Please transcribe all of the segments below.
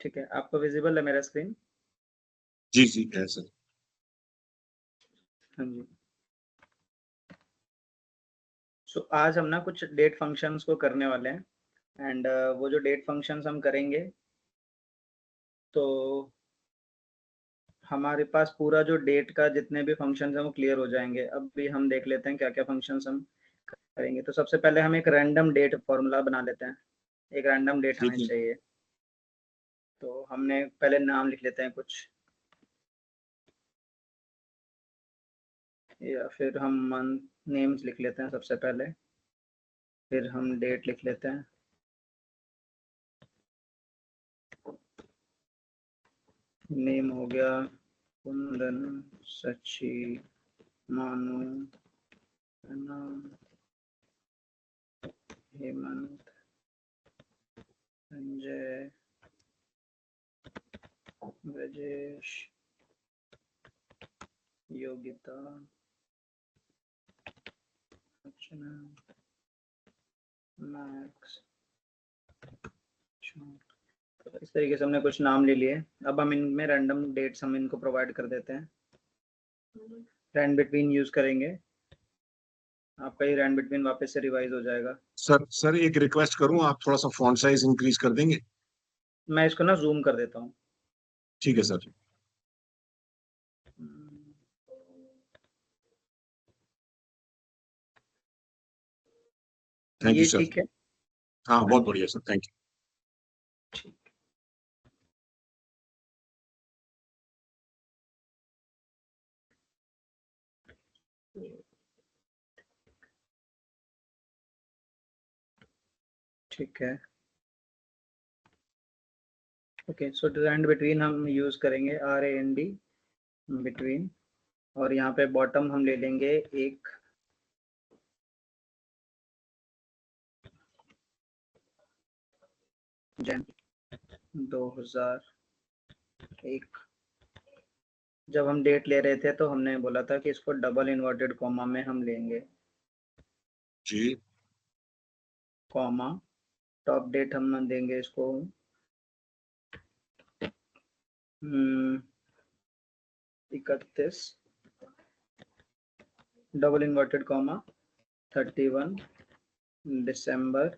ठीक है, आपको विजिबल है मेरा स्क्रीन? जी जी है सर। हाँ जी। सो आज हम ना कुछ डेट फंक्शंस को करने वाले हैं एंड वो जो डेट फंक्शंस हम करेंगे तो हमारे पास पूरा जो डेट का जितने भी फंक्शंस हैं वो क्लियर हो जाएंगे। अब भी हम देख लेते हैं क्या क्या फंक्शंस हम करेंगे। तो सबसे पहले हम एक रैंडम डेट फॉर्मूला बना लेते हैं। एक रैंडम डेट हमें ठीक है। चाहिए, तो हमने पहले नाम लिख लेते हैं कुछ, या फिर हम मंथ नेम्स लिख लेते हैं सबसे पहले, फिर हम डेट लिख लेते हैं। नेम हो गया कुंदन, सची, मानू, हेमंत, संजय, ब्रजेश, योगिता, अर्चना, मैक्स। तो इस तरीके से हमने कुछ नाम ले लिए। अब हम इनमें रैंडम डेट्स हम इनको प्रोवाइड कर देते हैं। रैंड बिटवीन यूज करेंगे, आपका ये रैंड बिटवीन वापस से रिवाइज हो जाएगा। सर एक रिक्वेस्ट करूं, आप थोड़ा सा फॉन्ट साइज इंक्रीज कर देंगे? मैं इसको ना जूम कर देता हूँ। ठीक है सर। थैंक यू ये सर। ठीक है? हाँ हाँ बहुत जी, बढ़िया सर, थैंक यू। ठीक। ठीक है, ओके। सो रैंड बिटवीन हम यूज करेंगे RAND बिटवीन, और यहाँ पे बॉटम हम ले लेंगे एक जन 2001। जब हम डेट ले रहे थे तो हमने बोला था कि इसको डबल इन्वर्टेड कॉमा में हम लेंगे, जी। कॉमा। टॉप डेट हम देंगे इसको 31, डबल इन्वर्टेड कॉमा 31 दिसंबर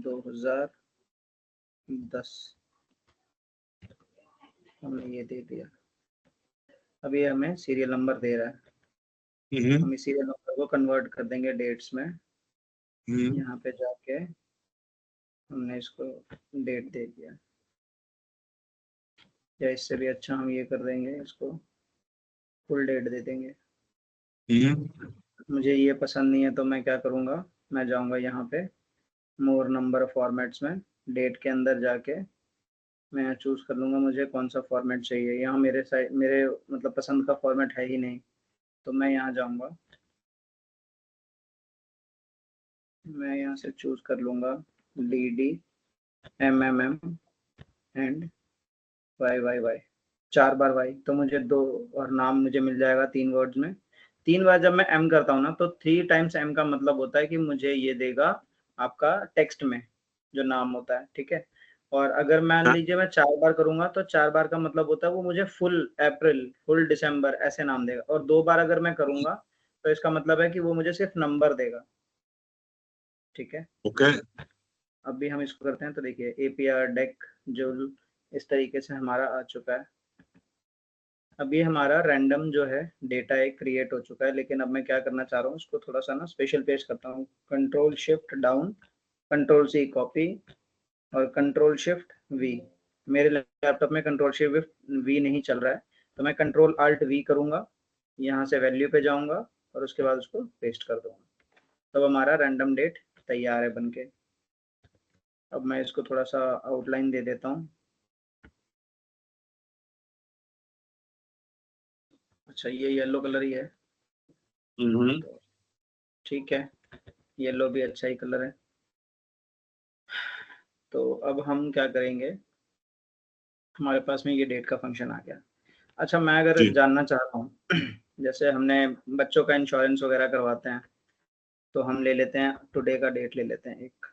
2010। हमने ये दे दिया। अब ये हमें सीरियल नंबर दे रहा है, हम इस सीरियल नंबर को कन्वर्ट कर देंगे डेट्स में। यहाँ पे जाके हमने इसको डेट दे दिया, या इससे भी अच्छा हम ये कर देंगे, इसको फुल डेट दे देंगे। मुझे ये पसंद नहीं है तो मैं क्या करूँगा, मैं जाऊँगा यहाँ पे मोर नंबर फॉर्मेट्स में, डेट के अंदर जाके मैं चूज़ कर लूँगा मुझे कौन सा फॉर्मेट चाहिए। यहाँ मेरे साइड मेरे मतलब पसंद का फॉर्मेट है ही नहीं, तो मैं यहाँ जाऊँगा, मैं यहाँ से चूज़ कर लूँगा DD MMM and YYY, 4 bar Y, तो मुझे 2 और नाम मुझे मिल जाएगा 3 वर्ड्स में। 3 बार जब मैं M करता हूँ ना, तो 3 टाइम्स M का मतलब होता है कि मुझे ये देगा आपका टेक्स्ट में जो नाम होता है, ठीक है। और अगर मान लीजिए मैं 4 बार करूँगा तो 4 बार का मतलब होता है वो मुझे फुल अप्रैल, फुल दिसंबर ऐसे नाम देगा। और 2 बार अगर मैं करूँगा तो इसका मतलब है कि वो मुझे सिर्फ नंबर देगा, ठीक है। ओके। अब भी हम इसको करते हैं तो देखिए APR डेक जो इस तरीके से हमारा आ चुका है। अब ये हमारा रैंडम जो है डेटा एक क्रिएट हो चुका है, लेकिन अब मैं क्या करना चाह रहा हूँ, इसको थोड़ा सा ना स्पेशल पेज करता हूँ। Control shift down, control C copy और कंट्रोल शिफ्ट V। मेरे लैपटॉप में कंट्रोल शिफ्ट V नहीं चल रहा है, तो मैं कंट्रोल अल्ट V करूँगा, यहाँ से वैल्यू पे जाऊँगा और उसके बाद उसको पेस्ट कर दूँगा। तब हमारा रैंडम डेट तैयार है बनके। अब मैं इसको थोड़ा सा आउटलाइन दे देता हूँ। अच्छा, ये येलो कलर ही है, तो ठीक है, येलो भी अच्छा ही कलर है। तो अब हम क्या करेंगे, हमारे पास में ये डेट का फंक्शन आ गया। अच्छा, मैं अगर जी। जानना चाह रहा हूँ जैसे हमने बच्चों का इंश्योरेंस वगैरह करवाते हैं, तो हम ले लेते हैं टुडे का डेट ले लेते हैं एक,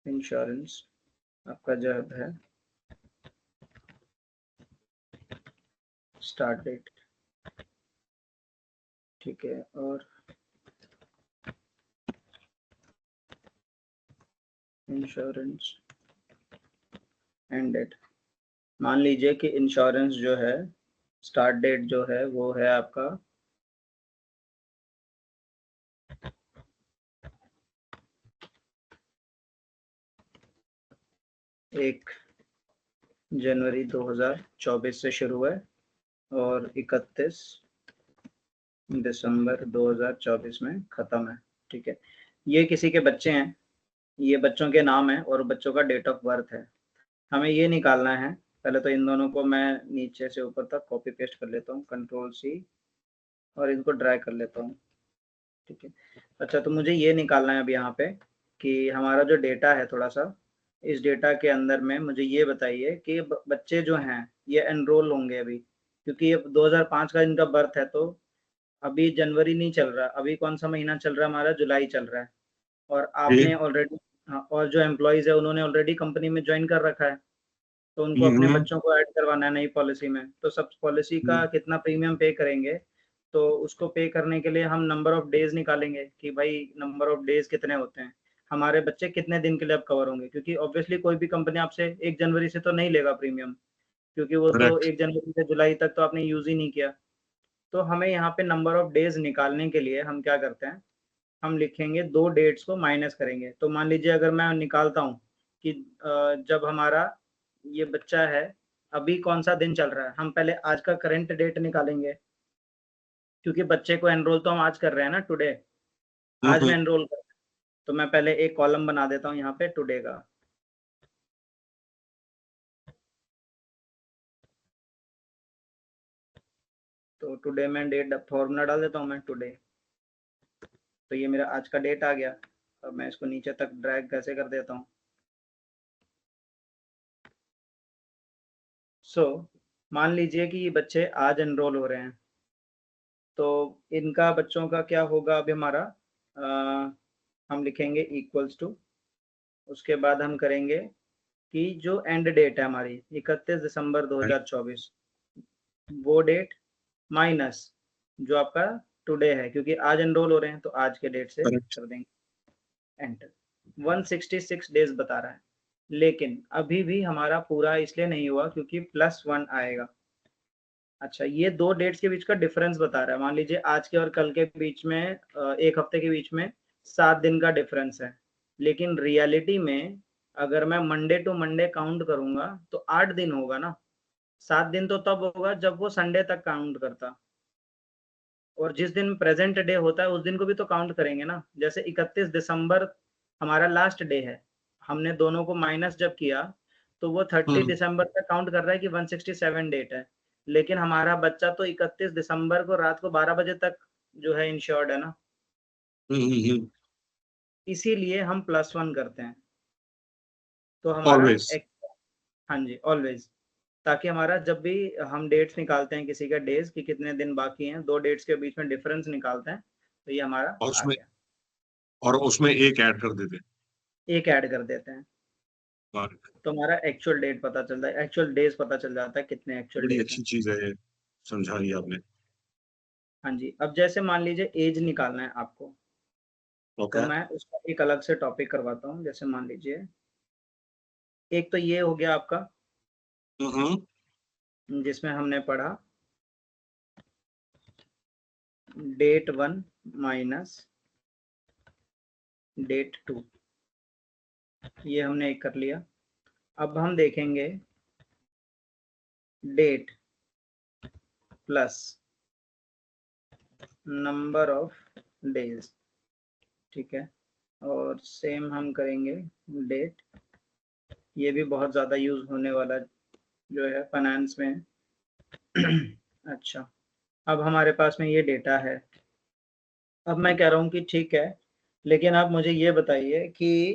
इंश्योरेंस आपका जो है स्टार्ट डेट, ठीक है, और इंश्योरेंस एंड डेट। मान लीजिए कि इंश्योरेंस जो है स्टार्ट डेट जो है वो है आपका 1 जनवरी 2024 से शुरू है और 31 दिसंबर 2024 में ख़त्म है, ठीक है। ये किसी के बच्चे हैं, ये बच्चों के नाम है और बच्चों का डेट ऑफ बर्थ है। हमें ये निकालना है, पहले तो इन दोनों को मैं नीचे से ऊपर तक कॉपी पेस्ट कर लेता हूँ, Ctrl+C, और इनको ड्रैग कर लेता हूँ, ठीक है। अच्छा, तो मुझे ये निकालना है अब यहाँ पे कि हमारा जो डेटा है थोड़ा सा, इस डेटा के अंदर में मुझे ये बताइए कि बच्चे जो हैं ये एनरोल होंगे अभी, क्योंकि ये 2005 का इनका बर्थ है, तो अभी जनवरी नहीं चल रहा, अभी कौन सा महीना चल रहा है हमारा, जुलाई चल रहा है, और आपने ऑलरेडी, और जो एम्प्लॉयज़ है उन्होंने ऑलरेडी कंपनी में ज्वाइन कर रखा है, तो उनको अपने बच्चों को ऐड करवाना है नई पॉलिसी में। तो सब पॉलिसी का कितना प्रीमियम पे करेंगे, तो उसको पे करने के लिए हम नंबर ऑफ डेज निकालेंगे कि भाई नंबर ऑफ डेज कितने होते हैं, हमारे बच्चे कितने दिन के लिए अब कवर होंगे, क्योंकि ऑब्वियसली कोई भी कंपनी आपसे 1 जनवरी से तो नहीं लेगा प्रीमियम, क्योंकि वो तो करेक्ट। 1 जनवरी से जुलाई तक तो आपने यूज़ ही नहीं किया। तो हमें यहाँ पे नंबर ऑफ डेज निकालने के लिए हम क्या करते हैं, हम लिखेंगे 2 डेट्स को माइनस करेंगे। तो मान लीजिए अगर मैं निकालता हूँ कि जब हमारा ये बच्चा है, अभी कौन-सा दिन चल रहा है, हम पहले आज का करंट डेट निकालेंगे, क्योंकि बच्चे को एनरोल तो हम आज कर रहे हैं ना, टुडे, आज में एनरोल कर रहे हैं। तो मैं पहले एक कॉलम बना देता हूँ यहाँ पे टुडे का। तो टुडे में डेट फॉर्मूला डाल देता हूँ मैं टुडे, तो ये मेरा आज का डेट आ गया। अब मैं इसको नीचे तक ड्रैग कैसे कर देता हूँ। मान लीजिए कि ये बच्चे आज एनरोल हो रहे हैं, तो इनका बच्चों का क्या होगा अभी हमारा, हम लिखेंगे इक्वल्स टू, उसके बाद हम करेंगे कि जो एंड डेट है हमारी 31 दिसंबर 2024, वो डेट माइनस जो आपका टुडे है, क्योंकि आज एनरोल हो रहे हैं तो आज के डेट से करेक्ट। कर देंगे एंटर। 166 डेज बता रहा है, लेकिन अभी भी हमारा पूरा इसलिए नहीं हुआ क्योंकि +1 आएगा। अच्छा, ये 2 डेट्स के बीच का डिफरेंस बता रहा है, मान लीजिए आज के और कल के बीच में 1 हफ्ते के बीच में 7 दिन का डिफरेंस है, लेकिन रियलिटी में अगर मैं मंडे टू मंडे काउंट करूँगा तो 8 दिन होगा ना, 7 दिन तो तब होगा जब वो संडे तक काउंट करता, और जिस दिन प्रेजेंट डे होता है उस दिन को भी तो काउंट करेंगे ना। जैसे 31 दिसंबर हमारा लास्ट डे है, हमने दोनों को माइनस जब किया तो वो 30 दिसंबर तक काउंट कर रहा है कि 167 डेट है, लेकिन हमारा बच्चा तो 31 दिसंबर को रात को 12 बजे तक जो है इंश्योर्ड है ना, इसीलिए हम +1 करते हैं। तो हमारा ऑलवेज। एक, हाँ जी, ऑलवेज, ताकि हमारा जब भी हम डेट्स निकालते हैं किसी का डेज कि कितने दिन बाकी हैं, 2 डेट्स के बीच में डिफरेंस निकालते हैं, तो ये हमारा और आ उसमें गया। और उसमें एक ऐड कर देते। एक ऐड कर देते हैं, तो हमारा एक्चुअल डेट पता चलता है, एक्चुअल डेज पता चल जाता है कितने एक्चुअल बड़ी डेज हैं। अच्छी चीज है ये, समझा लिया आपने। हाँ जी, अब जैसे मान लीजिए एज निकालना है आपको, तो ओके। मैं उसका एक अलग से टॉपिक करवाता हूँ। जैसे मान लीजिए, एक तो ये हो गया आपका हम्म। जिसमें हमने पढ़ा डेट 1 माइनस डेट 2, ये हमने एक कर लिया। अब हम देखेंगे date plus number of days, ठीक है, और सेम हम करेंगे डेट, ये भी बहुत ज़्यादा यूज़ होने वाला जो है फाइनेंस में। अच्छा, अब हमारे पास में ये डेटा है। अब मैं कह रहा हूँ कि ठीक है, लेकिन आप मुझे ये बताइए कि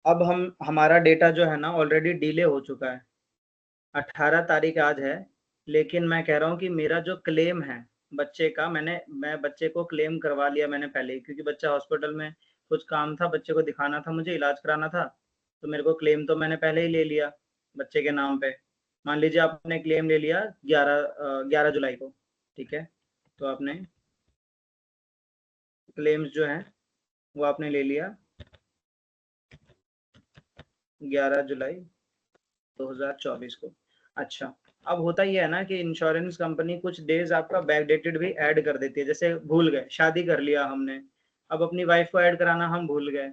अब हमारा डेटा जो है ना ऑलरेडी डिले हो चुका है, 18 तारीख आज है, लेकिन मैं कह रहा हूँ कि मेरा जो क्लेम है बच्चे का, मैं बच्चे को क्लेम करवा लिया मैंने पहले ही, क्योंकि बच्चा हॉस्पिटल में कुछ काम था, बच्चे को दिखाना था, मुझे इलाज कराना था, तो मेरे को क्लेम तो मैंने पहले ही ले लिया बच्चे के नाम पे। मान लीजिए आपने क्लेम ले लिया 11 जुलाई को, ठीक है, तो आपने क्लेम्स जो है वो आपने ले लिया 11 जुलाई 2024 को। अच्छा, अब होता ये है ना कि इंश्योरेंस कंपनी कुछ डेज आपका बैकडेटेड भी ऐड कर देती है, जैसे भूल गए, शादी कर लिया हमने, अब अपनी वाइफ को ऐड कराना हम भूल गए,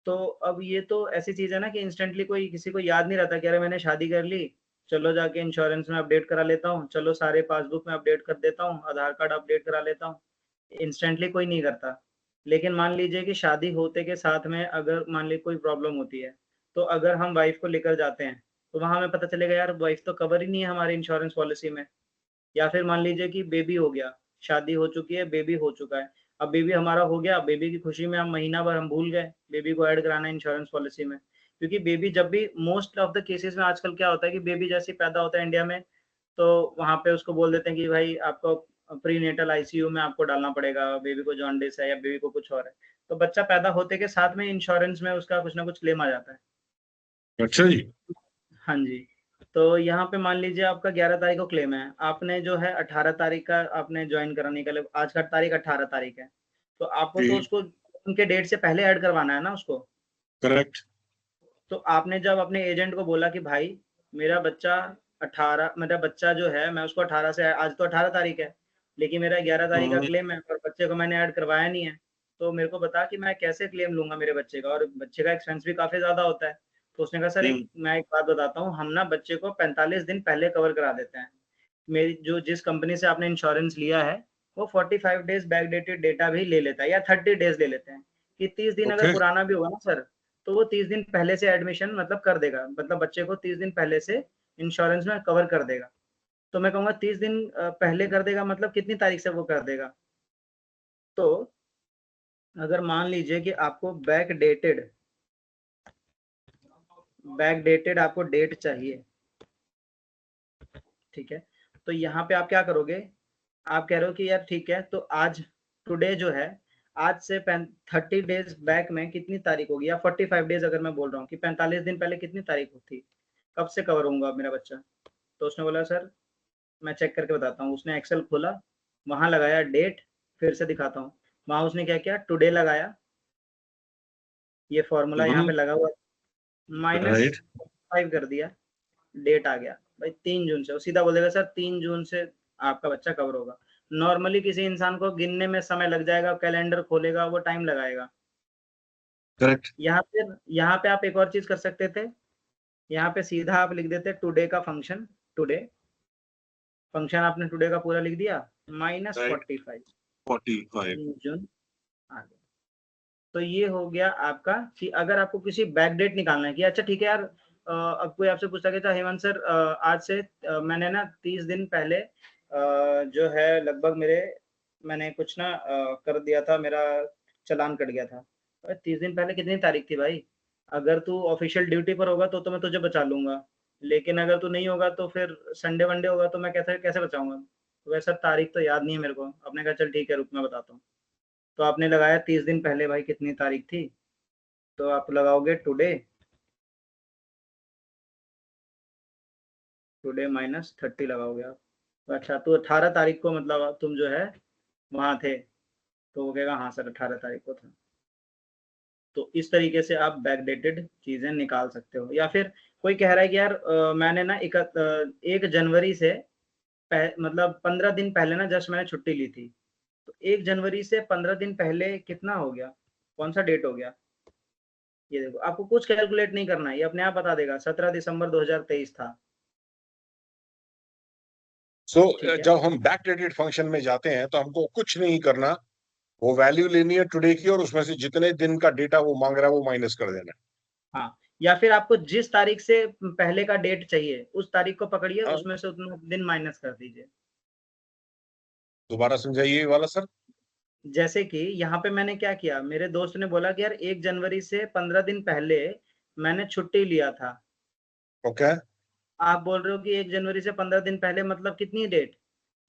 तो अब ये तो ऐसी चीज है ना कि इंस्टेंटली कोई किसी को याद नहीं रहता कि अरे मैंने शादी कर ली, चलो जाके इंश्योरेंस में अपडेट करा लेता हूँ, चलो सारे पासबुक में अपडेट कर देता हूँ, आधार कार्ड अपडेट करा लेता हूँ, इंस्टेंटली कोई नहीं करता। लेकिन मान लीजिए कि शादी होते के साथ में अगर मान लीजिए कोई प्रॉब्लम होती है, तो अगर हम वाइफ को लेकर जाते हैं, तो वहां हमें पता चलेगा यार वाइफ तो कवर ही नहीं है हमारी इंश्योरेंस पॉलिसी में। या फिर मान लीजिए कि बेबी हो गया, शादी हो चुकी है, बेबी हो चुका है, अब बेबी हमारा हो गया, बेबी की खुशी में हम महीना भर हम भूल गए बेबी को ऐड कराना इंश्योरेंस पॉलिसी में, क्योंकि बेबी जब भी मोस्ट ऑफ द केसेस में आजकल क्या होता है कि बेबी जैसे पैदा होता है इंडिया में, तो वहां पे उसको बोल देते हैं कि भाई आपको प्रीनेटल आईसीयू में आपको डालना पड़ेगा, बेबी को जॉन्डिस है या बेबी को कुछ और है, तो बच्चा पैदा होते के साथ में इंश्योरेंस में उसका कुछ ना कुछ क्लेम आ जाता है। अच्छा जी। हाँ जी। तो यहाँ पे मान लीजिए आपका 11 तारीख को क्लेम है, आपने जो है 18 तारीख का आपने ज्वाइन कराने के लिए, आज का तारीख 18 तारीख है, तो आपको तो जी। उसको उनके डेट से पहले ऐड करवाना है ना उसको। करेक्ट। तो आपने जब अपने एजेंट को बोला कि भाई मेरा बच्चा जो है मैं उसको 18 से, आज तो 18 तारीख है, लेकिन मेरा 11 तारीख का क्लेम है और बच्चे को मैंने ऐड करवाया नहीं है, तो मेरे को बता कि मैं कैसे क्लेम लूंगा मेरे बच्चे का, और बच्चे का एक्सपेंस भी काफी ज्यादा होता है। तो उसने कहा सर मैं एक बात बताता हूँ, हम ना बच्चे को 45 दिन पहले कवर करा देते हैं, मेरी जो जिस कंपनी से आपने इंश्योरेंस लिया है वो 45 डेज बैकडेटेड डेटा भी ले लेता है, या 30 डेज ले लेते हैं, कि 30 दिन अगर ओके। पुराना भी होगा ना सर, तो वो 30 दिन पहले से एडमिशन मतलब कर देगा, मतलब बच्चे को 30 दिन पहले से इंश्योरेंस में कवर कर देगा। तो मैं कहूँगा 30 दिन पहले कर देगा, मतलब कितनी तारीख से वो कर देगा, तो अगर मान लीजिए कि आपको बैक डेटेड आपको डेट चाहिए, ठीक है, तो यहाँ पे आप क्या करोगे, आप कह रहे हो कि यार ठीक है, तो आज टुडे जो है, आज से 30 डेज बैक में कितनी तारीख होगी, या 45 डेज अगर मैं बोल रहा हूँ कि 45 दिन पहले कितनी तारीख थी, कब से कवर होऊंगा मेरा बच्चा। तो उसने बोला सर मैं चेक करके बताता हूँ, उसने एक्सेल खोला, वहां लगाया डेट, फिर से दिखाता हूँ, वहां उसने क्या किया, टुडे लगाया, ये फॉर्मूला यहाँ पे लगा हुआ, माइनस राइट। 5 कर दिया, डेट आ गया भाई 3 जून से, वो सीधा बोलेगा सर 3 जून से आपका बच्चा कवर होगा। नॉर्मली किसी इंसान को गिनने में समय लग जाएगा, कैलेंडर खोलेगा वो टाइम लगाएगा। करेक्ट। यहाँ पे आप एक और चीज कर सकते थे, यहाँ पे सीधा आप लिख देते टुडे का फंक्शन, टुडे फंक्शन आपने टुडे का पूरा लिख दिया, राइट। -45 45। 3 जून आ गया। तो ये हो गया आपका कि अगर आपको किसी बैक डेट निकालना है कि अच्छा ठीक है यार, अब कोई आपसे पूछता कि हेमंत सर आज से मैंने ना 30 दिन पहले जो है लगभग मैंने कुछ ना कर दिया था, मेरा चालान कट गया था, 30 दिन पहले कितनी तारीख थी भाई, अगर तू ऑफिशियल ड्यूटी पर होगा तो मैं तुझे बचा लूंगा, लेकिन अगर तू नहीं होगा तो फिर संडे वनडे होगा तो मैं कैसे कैसे बचाऊंगा। तो वैसा तारीख तो याद नहीं है मेरे को, आपने कहा चल ठीक है रुक मैं बताता हूँ। तो आपने लगाया 30 दिन पहले भाई कितनी तारीख थी, तो आप लगाओगे टुडे, टुडे -30 लगाओगे आप, तो अच्छा तो 18 तारीख को मतलब तुम जो है वहां थे, तो वो कहेगा हाँ सर 18 तारीख को था। तो इस तरीके से आप बैकडेटेड चीजें निकाल सकते हो। या फिर कोई कह रहा है कि यार मैंने ना 1 जनवरी से मतलब 15 दिन पहले ना जस्ट मैंने छुट्टी ली थी, तो 1 जनवरी से 15 दिन पहले कितना हो गया, कौन सा डेट हो गया, ये देखो आपको कुछ कैलकुलेट नहीं करना है, ये अपने आप बता देगा 17 दिसंबर 2023 था। सो ठीक है, जब हम बैकडेटेड फंक्शन में जाते हैं तो हमको कुछ नहीं करना, वो वैल्यू लेनी है टुडे की और उसमें से जितने दिन का डेटा वो मांग रहा है वो माइनस कर देना हाँ, या फिर आपको जिस तारीख से पहले का डेट चाहिए उस तारीख को पकड़िए, है। हाँ, उसमें से उतना दिन माइनस कर दीजिए। दोबारा समझाइए ये वाला सर। जैसे कि यहाँ पे मैंने क्या किया, मेरे दोस्त ने बोला कि यार 1 जनवरी से 15 दिन पहले मैंने छुट्टी लिया था, ओके। आप बोल रहे हो कि 1 जनवरी से 15 दिन पहले मतलब कितनी डेट,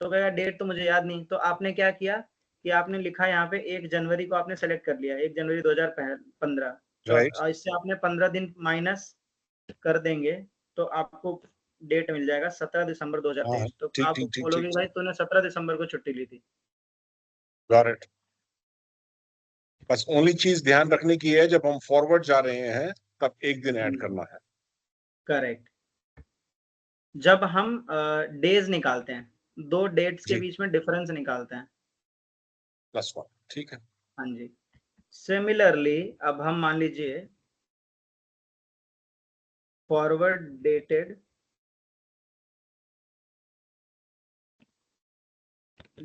तो कहेगा डेट तो मुझे याद नहीं, तो आपने क्या किया कि आपने लिखा यहाँ पे 1 जनवरी को आपने सेलेक्ट कर लिया, 1 जनवरी 2015, राइट। इससे आपने 15 दिन माइनस कर देंगे तो आपको डेट मिल जाएगा 17 दिसंबर हाँ 2023। तो ठीक आप ठीक ठीक बोलोगे ठीक। भाई तूने 17 दिसंबर को छुट्टी ली थी। Got it. बस ओनली चीज ध्यान रखने की है, जब हम फॉरवर्ड जा रहे हैं तब एक दिन ऐड करना है। करेक्ट। जब हम डेज निकालते हैं, 2 डेट्स के जी, बीच में डिफरेंस निकालते हैं। +1 ठीक है। हाँ जी। सिमिलरली अब हम मान लीजिए फॉरवर्ड डेटेड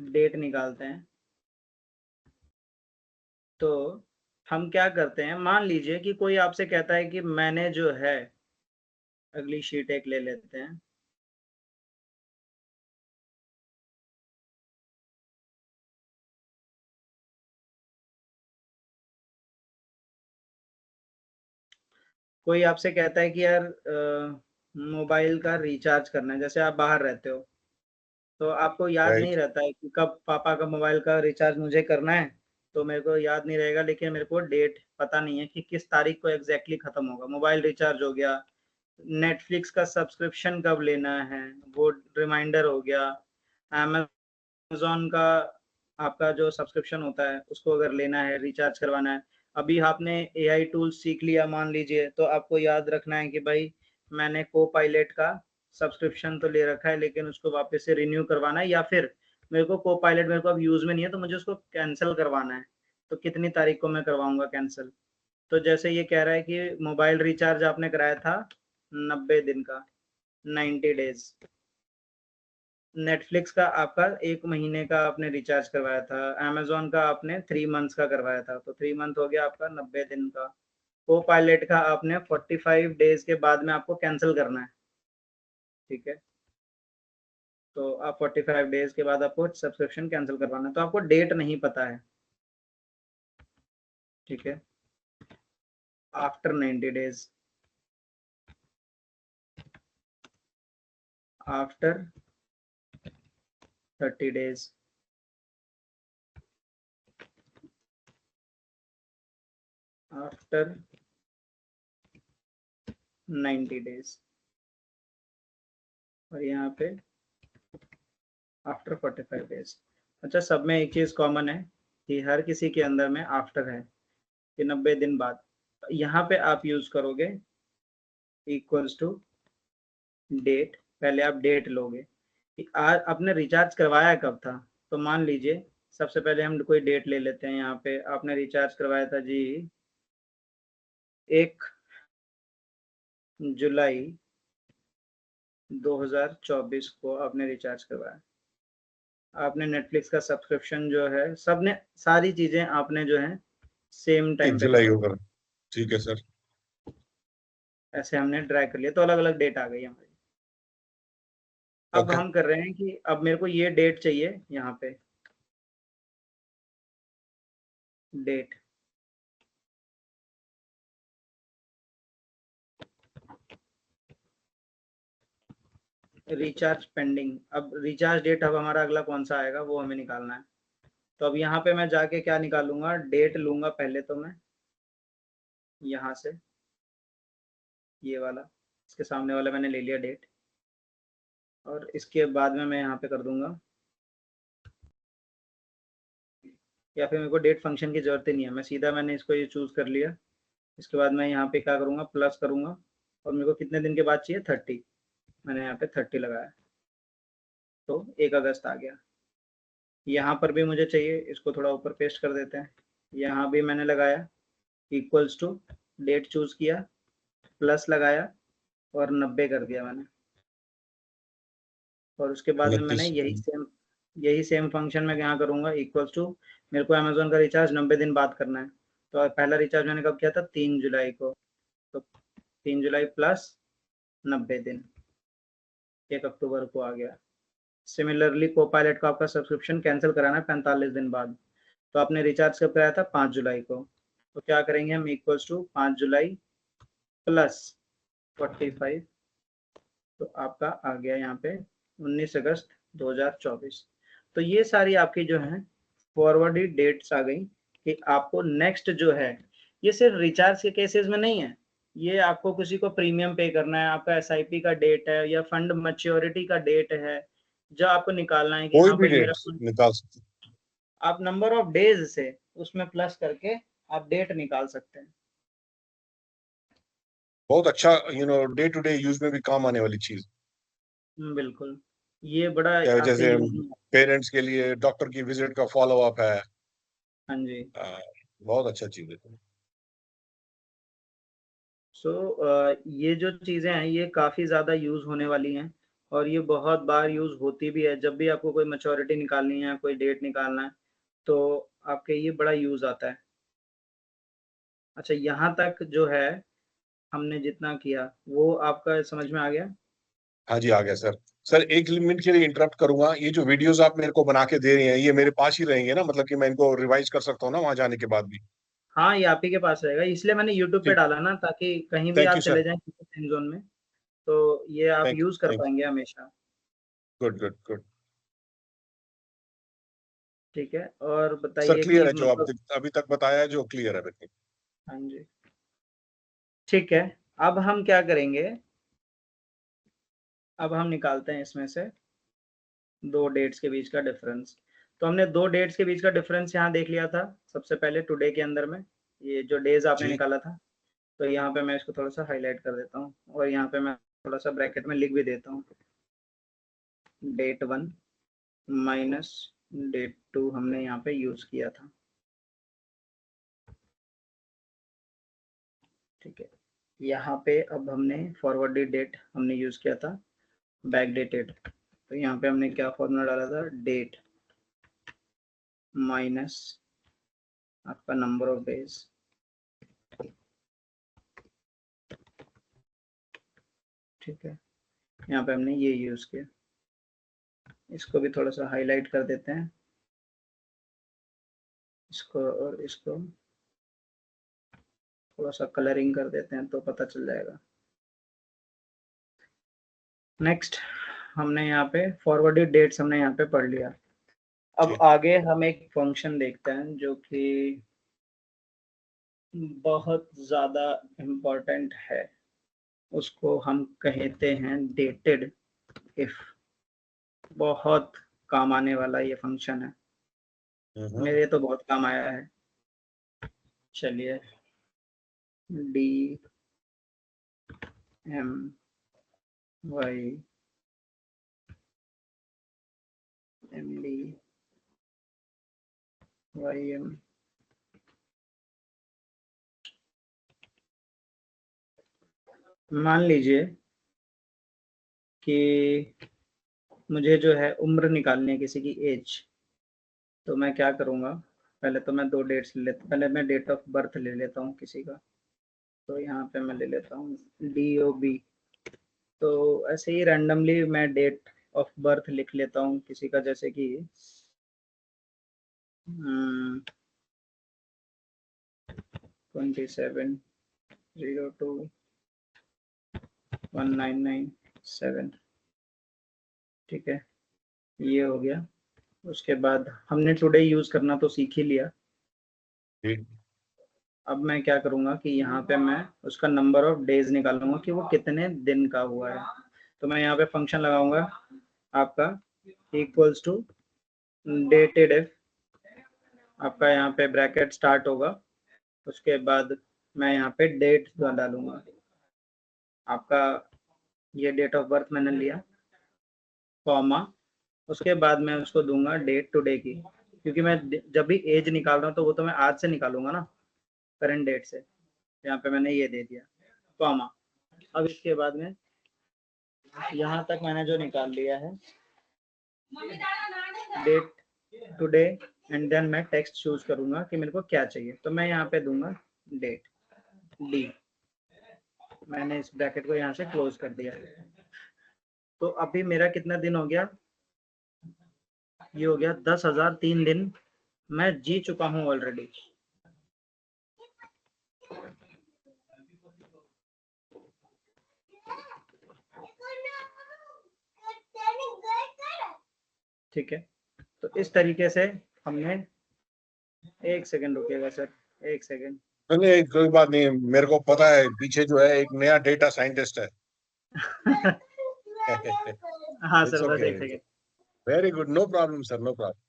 डेट निकालते हैं। तो हम क्या करते हैं, मान लीजिए कि कोई आपसे कहता है कि मैंने जो है, अगली शीट एक ले लेते हैं। कोई आपसे कहता है कि यार मोबाइल का रिचार्ज करना है, जैसे आप बाहर रहते हो तो आपको याद नहीं राइट। रहता है कि कब पापा का मोबाइल का रिचार्ज मुझे करना है, तो मेरे को याद नहीं रहेगा, लेकिन मेरे को डेट पता नहीं है कि किस तारीख को एग्जैक्टली खत्म होगा। मोबाइल रिचार्ज हो गया, नेटफ्लिक्स का सब्सक्रिप्शन कब लेना है वो रिमाइंडर हो गया, अमेज़न का आपका जो सब्सक्रिप्शन होता है उसको अगर लेना है, रिचार्ज करवाना है। अभी आपने एआई टूल्स सीख लिया मान लीजिए, तो आपको याद रखना है कि भाई मैंने कोपायलट का सब्सक्रिप्शन तो ले रखा है लेकिन उसको वापस से रिन्यू करवाना है, या फिर मेरे को कोपायलट मेरे को अब यूज़ में नहीं है तो मुझे उसको कैंसल करवाना है, तो कितनी तारीख को मैं करवाऊँगा कैंसल। तो जैसे ये कह रहा है कि मोबाइल रिचार्ज आपने कराया था 90 दिन का, 90 डेज़। नेटफ्लिक्स का आपका 1 महीने का आपने रिचार्ज करवाया था, अमेज़न का आपने 3 मंथ्स का करवाया था, तो 3 मंथ हो गया आपका 90 दिन का। कोपायलट का आपने 45 डेज़ के बाद में आपको कैंसल करना है, ठीक है? तो आप 45 डेज़ के बाद आपको सब्सक्रिप्शन कैंसल करवाना है, तो आपको डेट नहीं पता है, ठीक है? After 90 days, after 30 days, after 90 days, और यहाँ पे आफ्टर 45 डेज़। अच्छा, सब में एक चीज़ कॉमन है कि हर किसी के अंदर में आफ्टर है कि 90 दिन बाद। यहाँ पे आप यूज़ करोगे इक्वल्स टू डेट, पहले आप डेट लोगे कि आज आपने रिचार्ज करवाया कब था। तो मान लीजिए सबसे पहले हम कोई डेट ले लेते हैं, यहाँ पे आपने रिचार्ज करवाया था जी 1 जुलाई 2024 को आपने रिचार्ज करवाया। आपने नेटफ्लिक्स का सब्सक्रिप्शन जो है, सबने सारी चीज़ें आपने जो है सेम 1 टाइम पे जुलाई करवाई। होगा। ठीक है सर। ऐसे हमने ड्रैग कर लिया तो अलग अलग डेट आ गई हमारी। अब ओके। हम कर रहे हैं कि अब मेरे को ये डेट चाहिए, यहाँ पे डेट, रिचार्ज पेंडिंग। अब रिचार्ज डेट अब हमारा अगला कौन सा आएगा वो हमें निकालना है। तो अब यहाँ पे मैं जाके क्या निकालूंगा, डेट लूंगा पहले तो मैं यहाँ से, ये वाला, इसके सामने वाला मैंने ले लिया डेट, और इसके बाद में मैं यहाँ पे कर दूंगा, या फिर मेरे को डेट फंक्शन की जरूरत ही नहीं है, मैं सीधा मैंने इसको ये चूज कर लिया। इसके बाद मैं यहाँ पे क्या करूँगा, प्लस करूँगा, और मेरे को कितने दिन के बाद चाहिए 30, मैंने यहाँ पे 30 लगाया, तो 1 अगस्त आ गया। यहाँ पर भी मुझे चाहिए, इसको थोड़ा ऊपर पेस्ट कर देते हैं, यहाँ भी मैंने लगाया इक्वल्स टू डेट चूज किया, प्लस लगाया, और 90 कर दिया मैंने, और उसके बाद में मैंने 29। यही सेम फंक्शन में यहाँ करूँगा इक्वल्स टू, मेरे को अमेजोन का रिचार्ज 90 दिन बाद करना है। तो पहला रिचार्ज मैंने कब किया था, 3 जुलाई को, तो 3 जुलाई प्लस 90 दिन 1 अक्टूबर को आ गया। सिमिलरली कोपायलट का आपका सब्सक्रिप्शन कैंसिल कराना है 45 दिन बाद, तो आपने रिचार्ज कब कराया था, 5 जुलाई को, तो क्या करेंगे हम इक्वल्स टू 5 जुलाई प्लस 45, तो आपका आ गया यहाँ पे 19 अगस्त 2024। तो ये सारी आपकी जो है फॉरवर्डेड डेट्स आ गई कि आपको नेक्स्ट जो है, ये सिर्फ रिचार्ज के केसेस में नहीं है, ये आपको किसी को प्रीमियम पे करना है, आपका एसआईपी का डेट है या फंड मैच्योरिटी का डेट है, जो आपको निकालना है कि कोई हाँ भी भाई मेरा डेट फंड, निकाल सकते हैं। आप नंबर ऑफ डेज से उसमें प्लस करके आप डेट निकाल सकते हैं। बहुत अच्छा, डे टू डे यूज में भी काम आने वाली चीज। बिल्कुल, ये बड़ा क्या आपके जैसे यूज में। पेरेंट्स के लिए डॉक्टर की विजिट का फॉलो अप है। हाँ जी। आ, बहुत अच्छा चीज है। सो ये जो चीज़ें हैं ये काफ़ी ज़्यादा यूज़ होने वाली हैं, और ये बहुत बार यूज़ होती भी है। जब भी आपको कोई मैच्योरिटी निकालनी है, कोई डेट निकालना है, तो आपके ये बड़ा यूज़ आता है। अच्छा, यहाँ तक जो है हमने जितना किया वो आपका समझ में आ गया? हाँ जी, आ गया सर। सर, एक मिनट के लिए इंटरप्ट करूंगा। ये जो वीडियोस आप मेरे को बना के दे रहे हैं, ये मेरे पास ही रहेंगे ना? मतलब कि मैं इनको रिवाइज कर सकता हूँ ना वहां जाने के बाद भी? हाँ, ये आप ही के पास रहेगा, इसलिए मैंने यूट्यूब पे ठीक। डाला ना, ताकि कहीं भी थैंक आप यू चले सर। जाएँ किसी टाइम ज़ोन में, तो ये आप थैंक यू, यूज़ कर थैंक पाएँगे हमेशा। यू। Good, good, good. ठीक है, और सर, बताइए कि क्लियर है जो मतलब। अभी तक बताया है, जो क्लियर है बिल्कुल। हाँ जी, ठीक है। अब हम क्या करेंगे, अब हम निकालते हैं इसमें से 2 डेट्स के बीच का डिफरेंस। तो हमने 2 डेट्स के बीच का डिफरेंस यहाँ देख लिया था, सबसे पहले टुडे के अंदर में, ये जो डेज़ आपने जी। निकाला था। तो यहाँ पे मैं इसको थोड़ा-सा हाइलाइट कर देता हूँ और यहाँ पे मैं थोड़ा-सा ब्रैकेट में लिख भी देता हूँ। डेट 1 माइनस डेट 2 हमने यहाँ पे यूज़ किया था। ठीक है। यहाँ पे अब हमने फॉरवर्डेड डेट हमने यूज़ किया था, बैक डेटेड। तो यहाँ पे हमने क्या फॉर्मूला डाला था, डेट माइनस आपका नंबर ऑफ डेज। ठीक है, यहाँ पे हमने ये यूज़ किया। इसको भी थोड़ा सा हाईलाइट कर देते हैं, इसको और इसको थोड़ा सा कलरिंग कर देते हैं तो पता चल जाएगा। नेक्स्ट, हमने यहाँ पे फॉरवर्डेड डेट्स हमने यहाँ पे पढ़ लिया। अब जी। आगे हम एक फंक्शन देखते हैं जो कि बहुत ज़्यादा इम्पोर्टेंट है, उसको हम कहते हैं डेटेड इफ। बहुत काम आने वाला ये फंक्शन है, मेरे तो बहुत काम आया है। चलिए, D M Y M D Y M. मान लीजिए कि मुझे जो है उम्र निकालनी है, किसी की एज। तो मैं क्या करूँगा, पहले तो मैं 2 डेट्स ले लेता, पहले मैं डेट ऑफ बर्थ ले लेता हूँ किसी का। तो यहाँ पे मैं ले लेता हूँ DOB। तो ऐसे ही रैंडमली मैं डेट ऑफ बर्थ लिख लेता हूँ किसी का, जैसे कि 27/02/1997। ठीक है, ये हो गया। उसके बाद हमने टुडे यूज़ करना तो सीख ही लिया। जी। अब मैं क्या करूँगा कि यहाँ पे मैं उसका नंबर ऑफ डेज निकालूंगा कि वो कितने दिन का हुआ है। तो मैं यहाँ पे फंक्शन लगाऊंगा आपका इक्वल्स टू डेटेड इफ। आपका यहाँ पे ब्रैकेट स्टार्ट होगा, उसके बाद मैं यहाँ पे डेट डालूंगा। आपका ये डेट ऑफ बर्थ मैंने लिया, कॉमा, उसके बाद मैं उसको दूंगा डेट टुडे की, क्योंकि मैं जब भी एज निकाल रहा हूँ तो वो तो मैं आज से निकालूंगा ना, करंट डेट से। यहाँ पे मैंने ये दे दिया, कॉमा। अब इसके बाद में यहाँ तक मैंने जो निकाल लिया है डेट टुडे, एंड देन मैं टेक्स्ट चूज करूंगा कि मेरे को क्या चाहिए। तो मैं यहाँ पे दूंगा डेट डी। मैंने इस ब्रैकेट को यहाँ से क्लोज कर दिया। तो अभी मेरा कितना दिन हो गया, ये हो गया 10,003 दिन मैं जी चुका हूँ ऑलरेडी। ठीक है, तो इस तरीके से हमने एक सेकंड रुकिएगा सर, एक सेकंड। नहीं कोई बात नहीं, मेरे को पता है पीछे जो है एक नया डेटा साइंटिस्ट है। हाँ इट्स सर, बस ओके, एक second. Very good, no problem sir, no problem.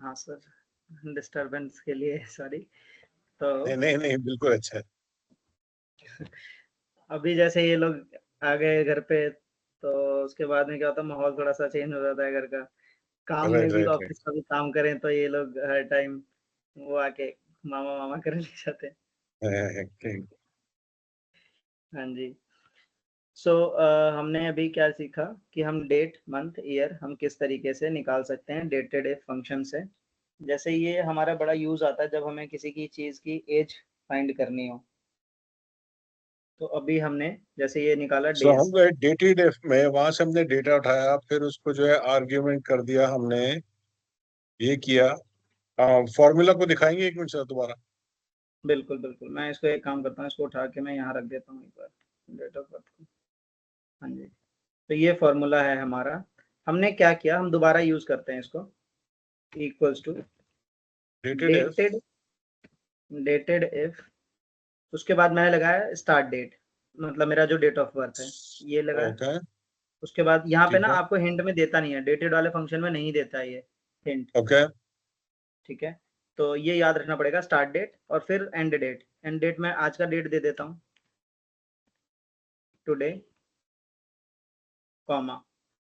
हाँ सर, डिस्टरबेंस के लिए सॉरी। तो नहीं नहीं नहीं, बिल्कुल अच्छा है। अभी जैसे ये लोग आ गए घर पे, तो उसके बाद में क्या होता है, माहौल थोड़ा सा चेंज हो जाता है घर का। काम में राइट भी, राइट राइट। ऑफिस का भी काम करें तो ये लोग हर टाइम वो आके मामा मामा करने लग जाते हैं। हाँ जी। सो हमने अभी क्या सीखा कि हम डेट, मंथ, ईयर हम किस तरीके से निकाल सकते हैं डेटेड इफ फंक्शन से। जैसे ये हमारा बड़ा यूज आता है जब हमें किसी की चीज की एज फाइंड करनी हो। तो अभी हमने जैसे ये निकाला सो हम डेज। गए डेटेड इफ में, वहां से हमने डेटा उठाया, फिर उसको जो है आर्ग्यूमेंट कर दिया हमने, ये किया। फॉर्मूला को दिखाएंगे एक मिनट सर दोबारा। बिल्कुल बिल्कुल, मैं इसको एक काम करता हूँ, इसको उठा के मैं यहाँ रख देता हूँ एक बार, डेट ऑफ बर्थ को। हाँ जी। तो ये फॉर्मूला है हमारा। हमने क्या किया, हम दोबारा यूज करते हैं इसको। Equals to dated if. Dated, dated if, उसके बाद मैंने लगाया स्टार्ट डेट, मतलब मेरा जो डेट ऑफ बर्थ है ये लगाया। ओके। उसके बाद यहाँ पे ठीक ना है। आपको हिंट में देता नहीं है, डेटेड वाले फंक्शन में नहीं देता है ये हिंट। ओके। ठीक है। तो ये याद रखना पड़ेगा, स्टार्ट डेट और फिर एंड डेट। एंड डेट में आज का डेट दे देता हूँ, टुडे, कॉमा।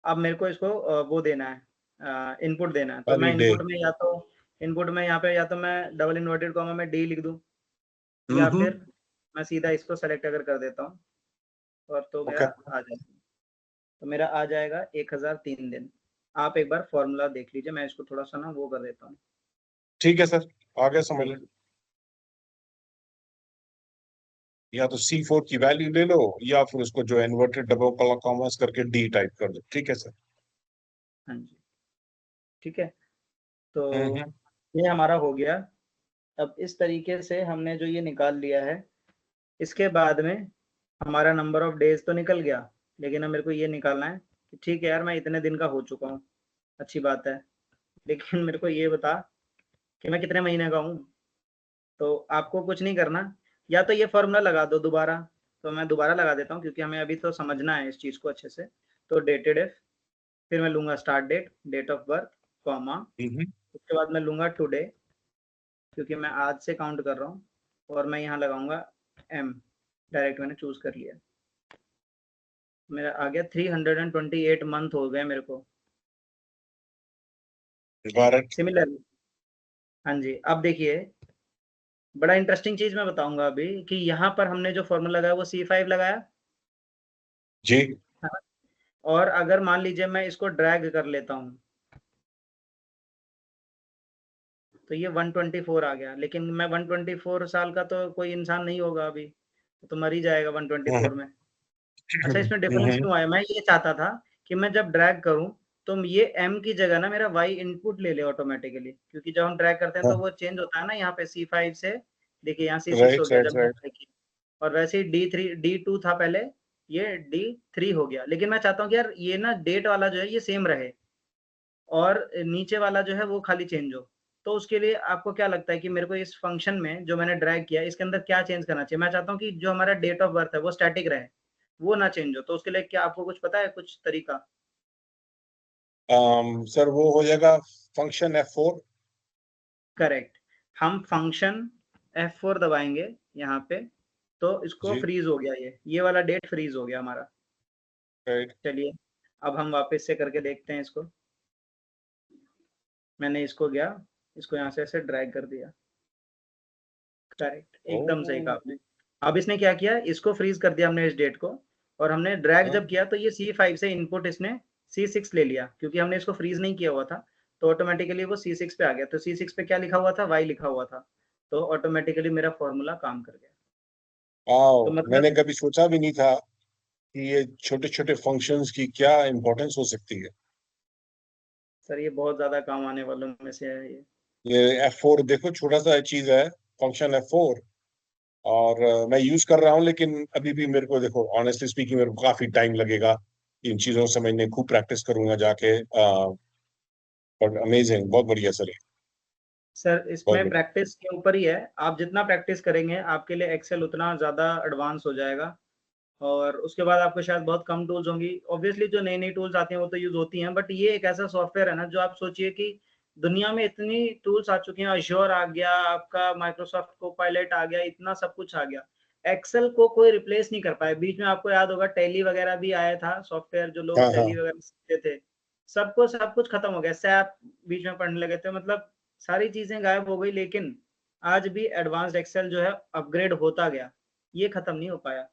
अब मेरे को इसको वो देना है, इनपुट देना है। तो खाली मैं डे। इनपुट में या तो, इनपुट में यहाँ पे या तो मैं डबल इन्वर्टेड कॉमा में डी लिख दूँ, या हम्म। फिर मैं सीधा इसको सेलेक्ट अगर कर देता हूँ और तो मेरा ओके। आ जाएगा। तो मेरा आ जाएगा 1003 दिन। आप एक बार फॉर्मूला देख लीजिए, मैं इसको थोड़ा सा ना वो कर देता हूँ। ठीक है सर, आगे समझ जी। लें। या तो C4 की वैल्यू ले लो, या फिर उसको जो इन्वर्टेड डबल कॉमर्स करके डी टाइप कर दो, ठीक है सर। हाँ जी। ठीक है। तो हम्म। ये हमारा हो गया। अब इस तरीके से हमने जो ये निकाल लिया है, इसके बाद में हमारा नंबर ऑफ डेज तो निकल गया, लेकिन अब मेरे को ये निकालना है कि ठीक है यार, मैं इतने दिन का हो चुका हूँ, अच्छी बात है, लेकिन मेरे को ये बता कि मैं कितने महीने का हूँ। तो आपको कुछ नहीं करना, या तो ये फॉर्मूला लगा दो दोबारा। तो मैं दोबारा लगा देता हूँ क्योंकि हमें अभी तो समझना है इस चीज़ को अच्छे से। तो डेटेड इफ, फिर मैं लूँगा start date, date of birth, comma, hmm. उसके बाद मैं लूँगा टुडे, क्योंकि मैं आज से काउंट कर रहा हूँ, और मैं यहाँ लगाऊंगा एम, डायरेक्ट मैंने चूज़ कर लिया। मेरा आ गया 328 मंथ हो गए मेरे को। भारत। सिमिलरली, हाँ जी, अब देखिए, बड़ा इंटरेस्टिंग चीज़ मैं बताऊंगा अभी कि यहाँ पर हमने जो फॉर्मूला लगाया वो C5 लगाया, जी। है ना? और अगर मान लीजिए मैं इसको ड्रैग कर लेता हूँ, तो ये 124 आ गया, लेकिन मैं 124 साल का तो कोई इंसान नहीं होगा अभी, तो मर ही जाएगा 124 में। अच्छा, इसमें डिफरेंस हम्म। क्यों आया, मैं ये चाहता था कि मैं जब ड्रैग करूं तो ये m की जगह ना मेरा y इनपुट ले ले ऑटोमेटिकली, क्योंकि जब हम ड्रैग करते हैं तो वो चेंज होता है ना, यहाँ पे C5 से, देखिए यहाँ C6 हो राइट गया राइट जब मैं राइट। ड्रैग किया, और वैसे ही D2 था पहले, ये D3 हो गया। लेकिन मैं चाहता हूँ कि यार ये ना डेट वाला जो है ये सेम रहे, और नीचे वाला जो है वो खाली चेंज हो। तो उसके लिए आपको क्या लगता है कि मेरे को इस फंक्शन में जो मैंने ड्रैग किया इसके अंदर क्या चेंज करना चाहिए? मैं चाहता हूँ कि जो हमारा डेट ऑफ बर्थ है वो स्टैटिक रहे, वो ना चेंज हो। तो उसके लिए क्या आपको कुछ पता है, कुछ तरीका? सर वो हो जाएगा फंक्शन F4। करेक्ट। हम फंक्शन F4 दबाएंगे यहाँ पे, तो इसको जी। फ्रीज हो गया, ये वाला डेट फ्रीज हो गया हमारा। राइट। चलिए, अब हम वापस से करके देखते हैं इसको। मैंने इसको गया, इसको यहाँ से ऐसे ड्रैग कर दिया। करेक्ट, ओ। एकदम सही कहा आपने। अब इसने क्या किया, इसको फ्रीज कर दिया हमने इस डेट को, और हमने ड्रैग हाँ। जब किया तो ये C5 से इनपुट इसने C6 ले लिया, क्योंकि हमने इसको फ्रीज नहीं किया हुआ था। तो ऑटोमेटिकली वो C6 पे आ गया। तो C6 पे क्या लिखा हुआ था, y लिखा हुआ था, तो ऑटोमेटिकली मेरा फॉर्मूला काम कर गया। तो मतलब मैंने कभी सोचा भी नहीं था कि ये छोटे छोटे फंक्शंस की क्या इंपॉर्टेंस हो सकती है। सर ये बहुत ज्यादा काम आने वालों में से है ये। ये F4 देखो, छोटा सा चीज है, फंक्शन F4, और मैं यूज कर रहा हूँ, लेकिन अभी भी मेरे को देखो, ऑनेस्टली स्पीकिंग, मेरे को काफी टाइम लगेगा इन चीजों को समझने। खूब प्रैक्टिस करूंगा जाके। बट अमेजिंग, बहुत बढ़िया सर ये, सर बहुत इसमें बढ़िया। प्रैक्टिस के ऊपर ही है, आप जितना प्रैक्टिस करेंगे आपके लिए एक्सेल उतना ज़्यादा एडवांस हो जाएगा। और उसके बाद आपको शायद बहुत कम टूल्स होंगी, ऑब्वियसली जो नई नई टूल्स आती हैं वो तो यूज़ होती हैं, बट ये एक ऐसा सॉफ्टवेयर है ना, जो आप सोचिए कि दुनिया में इतनी टूल्स आ चुकी हैं, अश्योर आ गया आपका, माइक्रोसॉफ्ट कोपायलट आ गया, इतना सब कुछ आ गया, एक्सेल को कोई रिप्लेस नहीं कर पाया। बीच में आपको याद होगा टैली वगैरह भी आया था सॉफ्टवेयर, जो हाँ लोग हाँ। टैली वगैरह सीखते थे, सबको सब कुछ खत्म हो गया, सैप बीच में पढ़ने लगे थे, मतलब सारी चीजें गायब हो गई। लेकिन आज भी एडवांस्ड एक्सेल जो है अपग्रेड होता गया, ये खत्म नहीं हो पाया,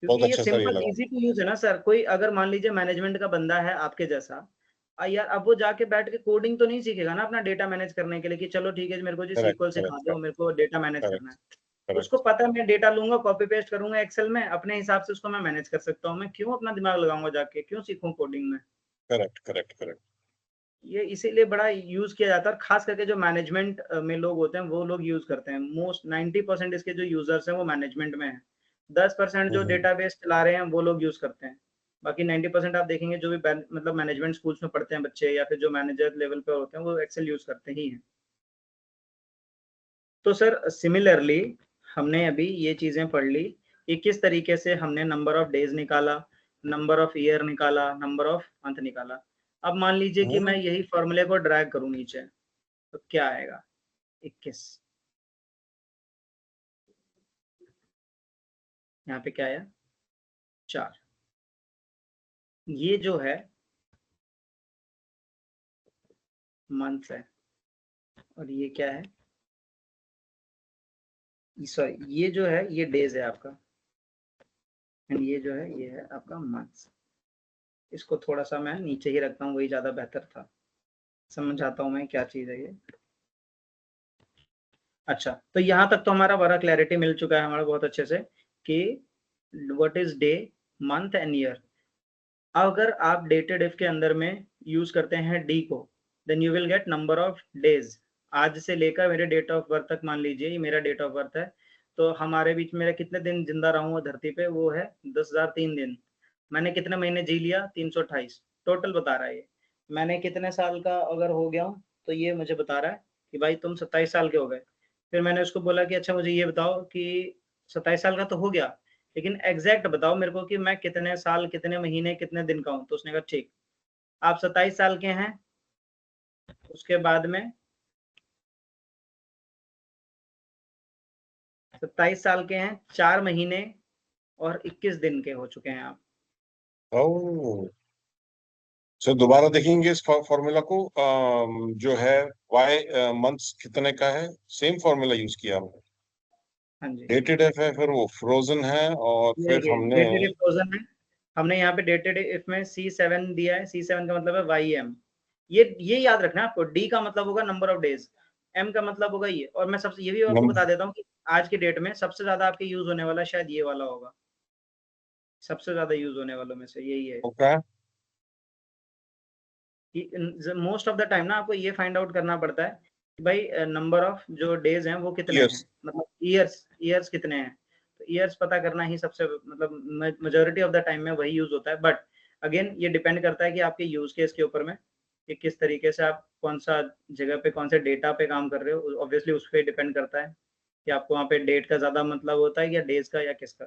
क्योंकि बहुत ये अच्छा सर ये सिंपल लगा। इजी टू यूज है ना सर। कोई अगर मान लीजिए मैनेजमेंट का बंदा है आपके जैसा, यार अब वो जाके बैठ के कोडिंग तो नहीं सीखेगा ना अपना डेटा मैनेज करने के लिए, कि चलो ठीक है मेरे को जी करेक्ट सीक्वल सिखा करेक्ट दो, मेरे को डेटा मैनेज करना करेक्ट है। उसको करेक्ट पता है मैं डेटा लूंगा, कॉपी पेस्ट करूंगा एक्सेल में, अपने हिसाब से उसको मैं मैनेज कर सकता हूँ, मैं क्यों अपना दिमाग लगाऊंगा जाके, क्यों सीखूं कोडिंग में। Correct correct correct. ये इसीलिए बड़ा यूज किया जाता है, और खास करके जो मैनेजमेंट में लोग होते हैं वो लोग यूज करते हैं। मोस्ट 90% इसके जो यूजर्स हैं वो मैनेजमेंट में है, 10% जो हम्म। डेटाबेस चला रहे हैं वो लोग यूज करते हैं। बाकी 90% आप देखेंगे जो भी मतलब मैनेजमेंट स्कूल्स में पढ़ते हैं बच्चे, या फिर जो मैनेजर लेवल पे होते हैं, वो एक्सेल यूज करते ही हैं। तो सर सिमिलरली हमने अभी ये चीजें पढ़ ली कि किस तरीके से हमने नंबर ऑफ डेज निकाला, नंबर ऑफ ईयर निकाला, नंबर ऑफ मंथ निकाला। अब मान लीजिए कि मैं यही फॉर्मूले को ड्रैग करूं नीचे, तो क्या आएगा, 21। यहाँ पे क्या आया, 4। ये जो है मंथ है, और ये क्या है, सॉरी ये जो है ये डेज है आपका, एंड ये जो है ये है आपका मंथ्स। इसको थोड़ा सा मैं नीचे ही रखता हूँ, वही ज्यादा बेहतर था, समझाता हूँ मैं क्या चीज है ये। अच्छा, तो यहाँ तक तो हमारा बड़ा क्लैरिटी मिल चुका है हमारा बहुत अच्छे से, कि what is day, month and year. अगर आप डेटेड इफ के अंदर में यूज करते हैं डी को, then you will get number of days. आज से लेकर मेरे डेट ऑफ बर्थ तक, मान लीजिए ये मेरा डेट ऑफ बर्थ है, तो हमारे बीच मेरा कितने दिन जिंदा रहूंगा धरती पे, वो है 10,003 दिन। मैंने कितने महीने जी लिया, 328 टोटल बता रहा है ये। मैंने कितने साल का अगर हो गया हूँ, तो ये मुझे बता रहा है कि भाई तुम 27 साल के हो गए। फिर मैंने उसको बोला कि अच्छा मुझे ये बताओ कि 27 साल का तो हो गया, लेकिन एग्जैक्ट बताओ मेरे को कि मैं कितने साल, कितने महीने, कितने दिन का हूँ। तो उसने कहा ठीक, आप 27 साल के हैं, उसके बाद में 27 साल के हैं, 4 महीने और 21 दिन के हो चुके हैं आप। ओह, सर दोबारा देखेंगे इस फॉर्मूला को। जो है वाई मंथ्स कितने का है, सेम फॉर्मूला यूज किया हमने। हाँ जी, डेटेड है, फिर वो फ्रोजन है, और ये फिर देखिए हमने डेटेड इफ फ्रोजन है, हमने यहाँ पे डेटेड इफ में C7 दिया है, C7 का मतलब है YM। ये याद रखना है आपको, D का मतलब होगा नंबर ऑफ डेज, M का मतलब होगा ये। और मैं सबसे ये भी आपको बता देता हूँ कि आज की डेट में सबसे ज्यादा आपके यूज होने वाला शायद ये वाला होगा, सबसे ज्यादा यूज होने वालों में से यही है। Okay. Most of the time ना आपको ये फाइंड आउट करना पड़ता है कि भाई नंबर ऑफ जो डेज हैं वो कितने हैं, यस। मतलब ईयर्स, ईयर्स कितने हैं। तो ईयर्स पता करना ही सबसे मतलब मेजोरिटी ऑफ द टाइम में वही यूज होता है। बट अगेन ये डिपेंड करता है कि आपके यूज केस के ऊपर में, कि किस तरीके से आप कौन सा जगह पे, कौन से डेटा पे काम कर रहे हो, ऑब्वियसली उस पर डिपेंड करता है कि आपको वहाँ पे डेट का ज्यादा मतलब होता है या डेज का या किसका।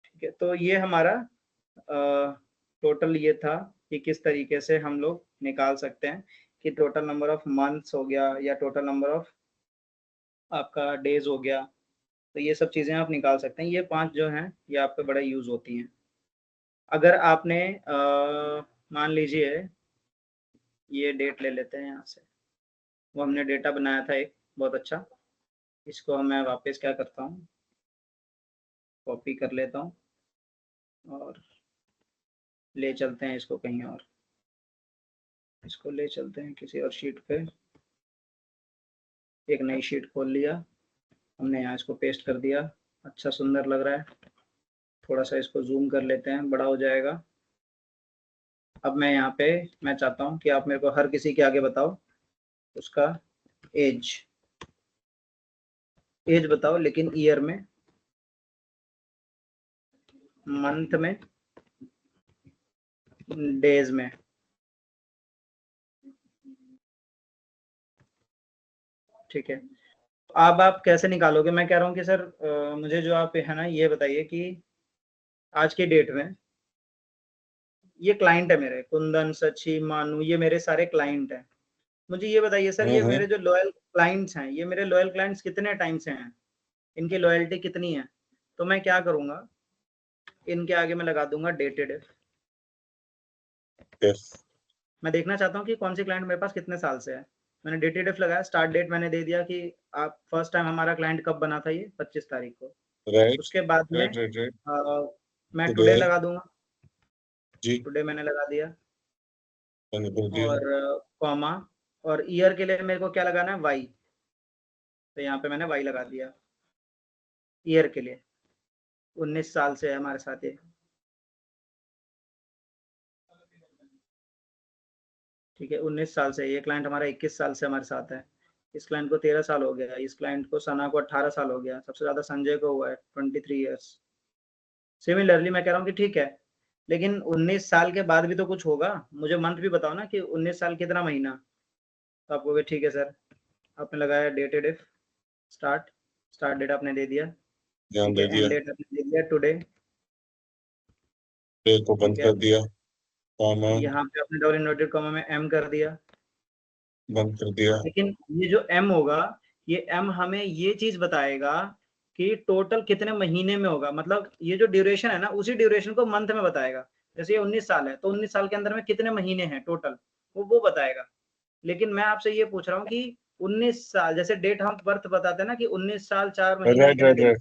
ठीक है, तो ये हमारा टोटल ये था कि किस तरीके से हम लोग निकाल सकते हैं कि टोटल नंबर ऑफ मंथ्स हो गया या टोटल नंबर ऑफ आपका डेज हो गया। तो ये सब चीज़ें आप निकाल सकते हैं, ये 5 जो हैं ये आपके बड़ा यूज़ होती हैं। अगर आपने मान लीजिए ये डेट ले लेते हैं यहाँ से, वो हमने डेटा बनाया था एक बहुत अच्छा, इसको मैं वापस क्या करता हूँ, कॉपी कर लेता हूँ और ले चलते हैं इसको कहीं और। इसको ले चलते हैं किसी और शीट पे। एक नई शीट खोल लिया हमने, यहाँ इसको पेस्ट कर दिया। अच्छा सुंदर लग रहा है। थोड़ा सा इसको जूम कर लेते हैं, बड़ा हो जाएगा। अब मैं यहाँ पे मैं चाहता हूँ कि आप मेरे को हर किसी के आगे बताओ उसका एज बताओ, लेकिन ईयर में, मंथ में, डेज में। ठीक है, अब आप कैसे निकालोगे? मैं कह रहा हूँ कि सर मुझे जो आप है ना ये बताइए कि आज की डेट में ये क्लाइंट है मेरे, कुंदन, सची, मानू, ये मेरे सारे क्लाइंट हैं। मुझे ये बताइए सर, ये मेरे जो लॉयल क्लाइंट्स हैं, ये मेरे लॉयल क्लाइंट्स कितने टाइम से हैं, इनकी लॉयल्टी कितनी है? तो मैं क्या करूंगा, इनके आगे मैं लगा दूंगा डेटेड इफ। मैं देखना चाहता हूँ कि कौन सी क्लाइंट मेरे पास कितने साल से है। मैंने डेटेड इफ लगाया, स्टार्ट डेट मैंने दे दिया कि आप फर्स्ट टाइम हमारा क्लाइंट कब बना था, ये 25 तारीख को। उसके बाद में मैं टुडे लगा दूंगा जी, टुडे मैंने लगा दिया। और कॉमा, और ईयर के लिए मेरे को क्या लगाना है, वाई। तो यहाँ पे मैंने वाई लगा दिया ईयर के लिए। 19 साल से है हमारे साथ ये। ठीक है, 19 साल से। ये क्लाइंट हमारा 21 साल से हमारे साथ है। इस क्लाइंट को 13 साल हो गया, इस क्लाइंट को सना को 18 साल हो गया, सबसे ज्यादा संजय को हुआ है 23 ईयर्स। सिमिलरली मैं कह रहा हूँ कि ठीक है, लेकिन 19 साल के बाद भी तो कुछ होगा, मुझे मंथ भी बताओ ना कि 19 साल कितना महीना। तो आपको भी ठीक है सर, आपने लगाया डेटेड इफ, स्टार्ट डेट आपने दे दिया, ठीक है, एंड डेट आपने दे दिया टुडे, को बंद कर दिया, यहाँ पे आपने डबल इन्वर्टेड कॉमा में एम कर दिया, बंद कर दिया। लेकिन ये जो एम होगा, ये एम हमें ये चीज बताएगा कि टोटल कितने महीने में होगा। मतलब ये जो ड्यूरेशन है ना, उसी ड्यूरेशन को मंथ में बताएगा। जैसे ये 19 साल है, तो 19 साल के अंदर में कितने महीने हैं टोटल, वो बताएगा। लेकिन मैं आपसे ये पूछ रहा हूँ कि 19 साल, जैसे डेट हम बर्थ बताते हैं ना कि 19 साल 4 महीने इतने दिन,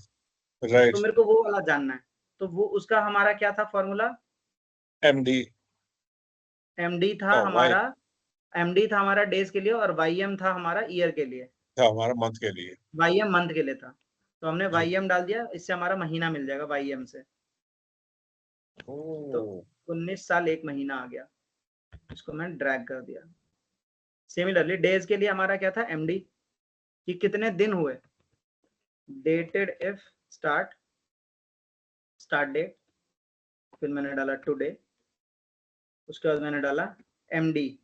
तो मेरे को वो वाला जानना है। तो वो उसका हमारा क्या था फॉर्मूला, एमडी था हमारा, एमडी था हमारा डेज के लिए, और वाईएम था हमारा ईयर के लिए, हमारा मंथ के लिए, वाईएम मंथ के लिए था। तो हमने वाईएम डाल दिया, इससे हमारा महीना मिल जाएगा वाईएम से। तो 19 साल 1 महीना आ गया, इसको मैंने ड्रैग कर दिया। सिमिलरली डेज के लिए हमारा क्या था, एमडी, कि कितने दिन हुए, डेटेड इफ स्टार्ट डेट, फिर मैंने डाला टुडे, उसके बाद मैंने डाला एमडी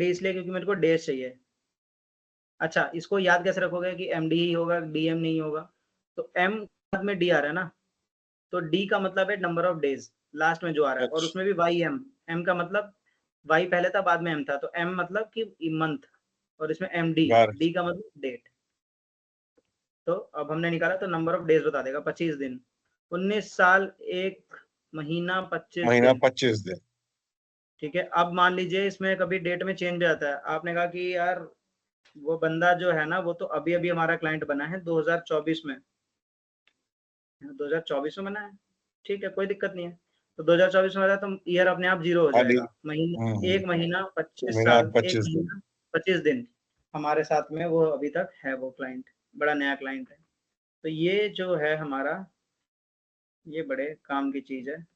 इसलिए क्योंकि मेरे को डेज चाहिए। अच्छा, इसको याद कैसे रखोगे कि एमडी ही होगा, डीएम नहीं होगा? तो एम में डी आ रहा है ना, तो डी का मतलब है नंबर ऑफ डेज लास्ट में जो आ रहा है, और उसमें भी वाई एम का मतलब वाई पहले था बाद में एम था, तो एम मतलब कि मंथ, और इसमें एम डी का मतलब डेट। तो अब हमने निकाला तो नंबर ऑफ डेज बता देगा, 25 दिन। 19 साल 1 महीना 25 दिन। ठीक है, अब मान लीजिए इसमें कभी डेट में चेंज हो जाता है। आपने कहा कि यार वो बंदा जो है ना, वो तो अभी अभी हमारा क्लाइंट बना है 2024 में, 2024 में बना है, ठीक है, कोई दिक्कत नहीं है। तो 2024 में बना तो ईयर अपने आप 0 हो जाएगा। महीना 1 महीना 25 साल 1 महीना 25 दिन हमारे साथ में वो अभी तक है, वो क्लाइंट बड़ा नया क्लाइंट है। तो ये जो है हमारा, ये बड़े काम की चीज है।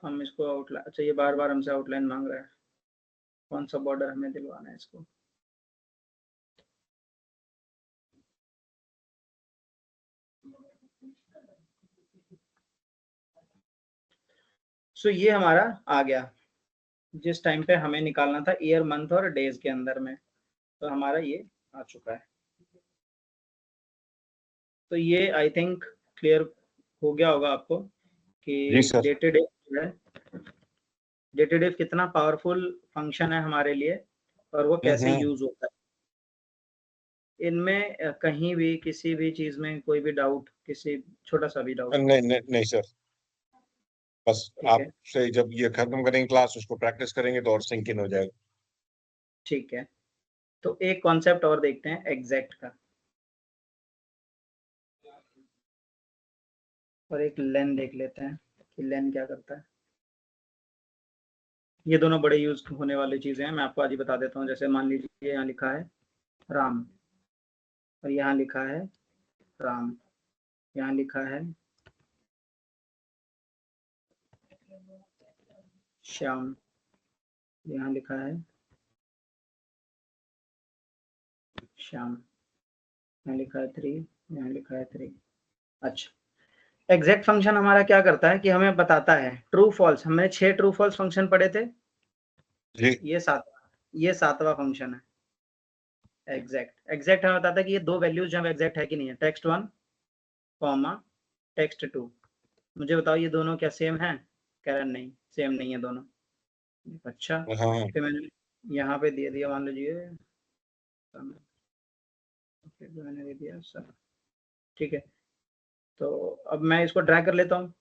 हम इसको आउटलाइन, अच्छा ये बार बार हमसे आउटलाइन मांग रहा है, कौन सा बॉर्डर हमें दिलवाना है इसको। सो ये हमारा आ गया, जिस टाइम पे हमें निकालना था ईयर मंथ और डेज के अंदर में, तो हमारा ये आ चुका है। तो ये आई थिंक क्लियर हो गया होगा आपको कि डेटेड इफ कितना पावरफुल फंक्शन है हमारे लिए, और वो कैसे यूज होता है। इनमें कहीं भी किसी भी चीज में कोई भी डाउट, किसी छोटा सा भी डाउट? नहीं सर। बस ठीक है, आपसे जब ये खत्म करेंगे क्लास उसको प्रैक्टिस करेंगे तो और सिंक इन हो जाएगा। ठीक है। तो एक कॉन्सेप्ट और देखते हैं एग्जैक्ट का, और एक लेन देख लेते हैं कि लेन क्या करता है। ये दोनों बड़े यूज होने वाली चीजें हैं, मैं आपको आज ही बता देता हूँ। जैसे मान लीजिए यहाँ लिखा है राम, और यहाँ लिखा है राम, यहाँ लिखा है श्याम, यहाँ लिखा है श्याम, यहाँ लिखा है 3, यहाँ लिखा है 3। अच्छा, एग्जैक्ट फंक्शन हमारा क्या करता है कि हमें बताता है ट्रू फॉल्स। हमने 6 ट्रू फॉल्स फंक्शन पढ़े थे, जी। ये सातवां फंक्शन है एग्जैक्ट। एग्जैक्ट हमें बताता है कि ये दो वैल्यूज जो एग्जैक्ट है कि नहीं है, टेक्स्ट 1 कॉमा टेक्स्ट 2। मुझे बताओ ये दोनों क्या सेम है? कह रहा नहीं, सेम नहीं है दोनों। अच्छा, हाँ। फिर मैंने यहाँ पे दे दिया, मान लीजिए मैंने दे दिया सर, ठीक है। तो अब मैं इसको ड्रैग कर लेता हूँ।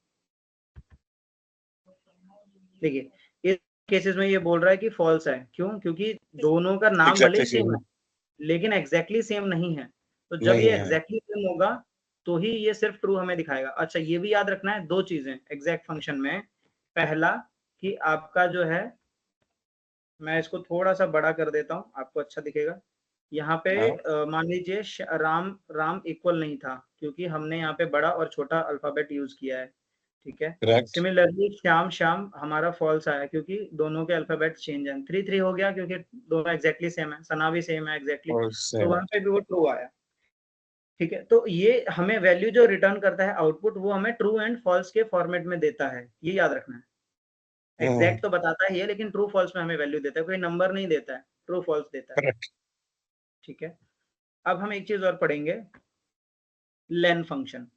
देखिए इस केसेस में ये बोल रहा है कि फॉल्स है, क्यों? क्योंकि दोनों का नाम भले एग्जैक्टली ही सेम सेम है लेकिन एग्जैक्टली सेम नहीं है। तो जब नहीं ये है। एग्जैक्टली सेम होगा तो ही ये सिर्फ ट्रू हमें दिखाएगा। अच्छा, ये भी याद रखना है दो चीजें एग्जैक्ट फंक्शन में। पहला कि आपका जो है, मैं इसको थोड़ा सा बड़ा कर देता हूँ, आपको अच्छा दिखेगा। यहाँ पे हाँ। मान लीजिए राम राम इक्वल नहीं था, क्योंकि हमने यहाँ पे बड़ा और छोटा अल्फाबेट यूज किया है, ठीक है। करेक्ट। सिमिलरली श्याम श्याम हमारा फॉल्स आया क्योंकि दोनों के अल्फाबेट चेंज हैं। 3 हो गया क्योंकि दोनों एग्जैक्टली सेम है, सना भी सेम है एग्जैक्टली, और तो सेम। वहां पे भी वो ट्रू आया, ठीक है। तो ये हमें वैल्यू जो रिटर्न करता है आउटपुट, वो हमें ट्रू एंड फॉल्स के फॉर्मेट में देता है, ये याद रखना है। एग्जैक्ट तो बताता ही है लेकिन ट्रू फॉल्स में हमें वैल्यू देता है, कोई नंबर नहीं देता है, ट्रू फॉल्स देता है, करेक्ट। ठीक है। अब हम एक चीज और पढ़ेंगे, लेन फंक्शन,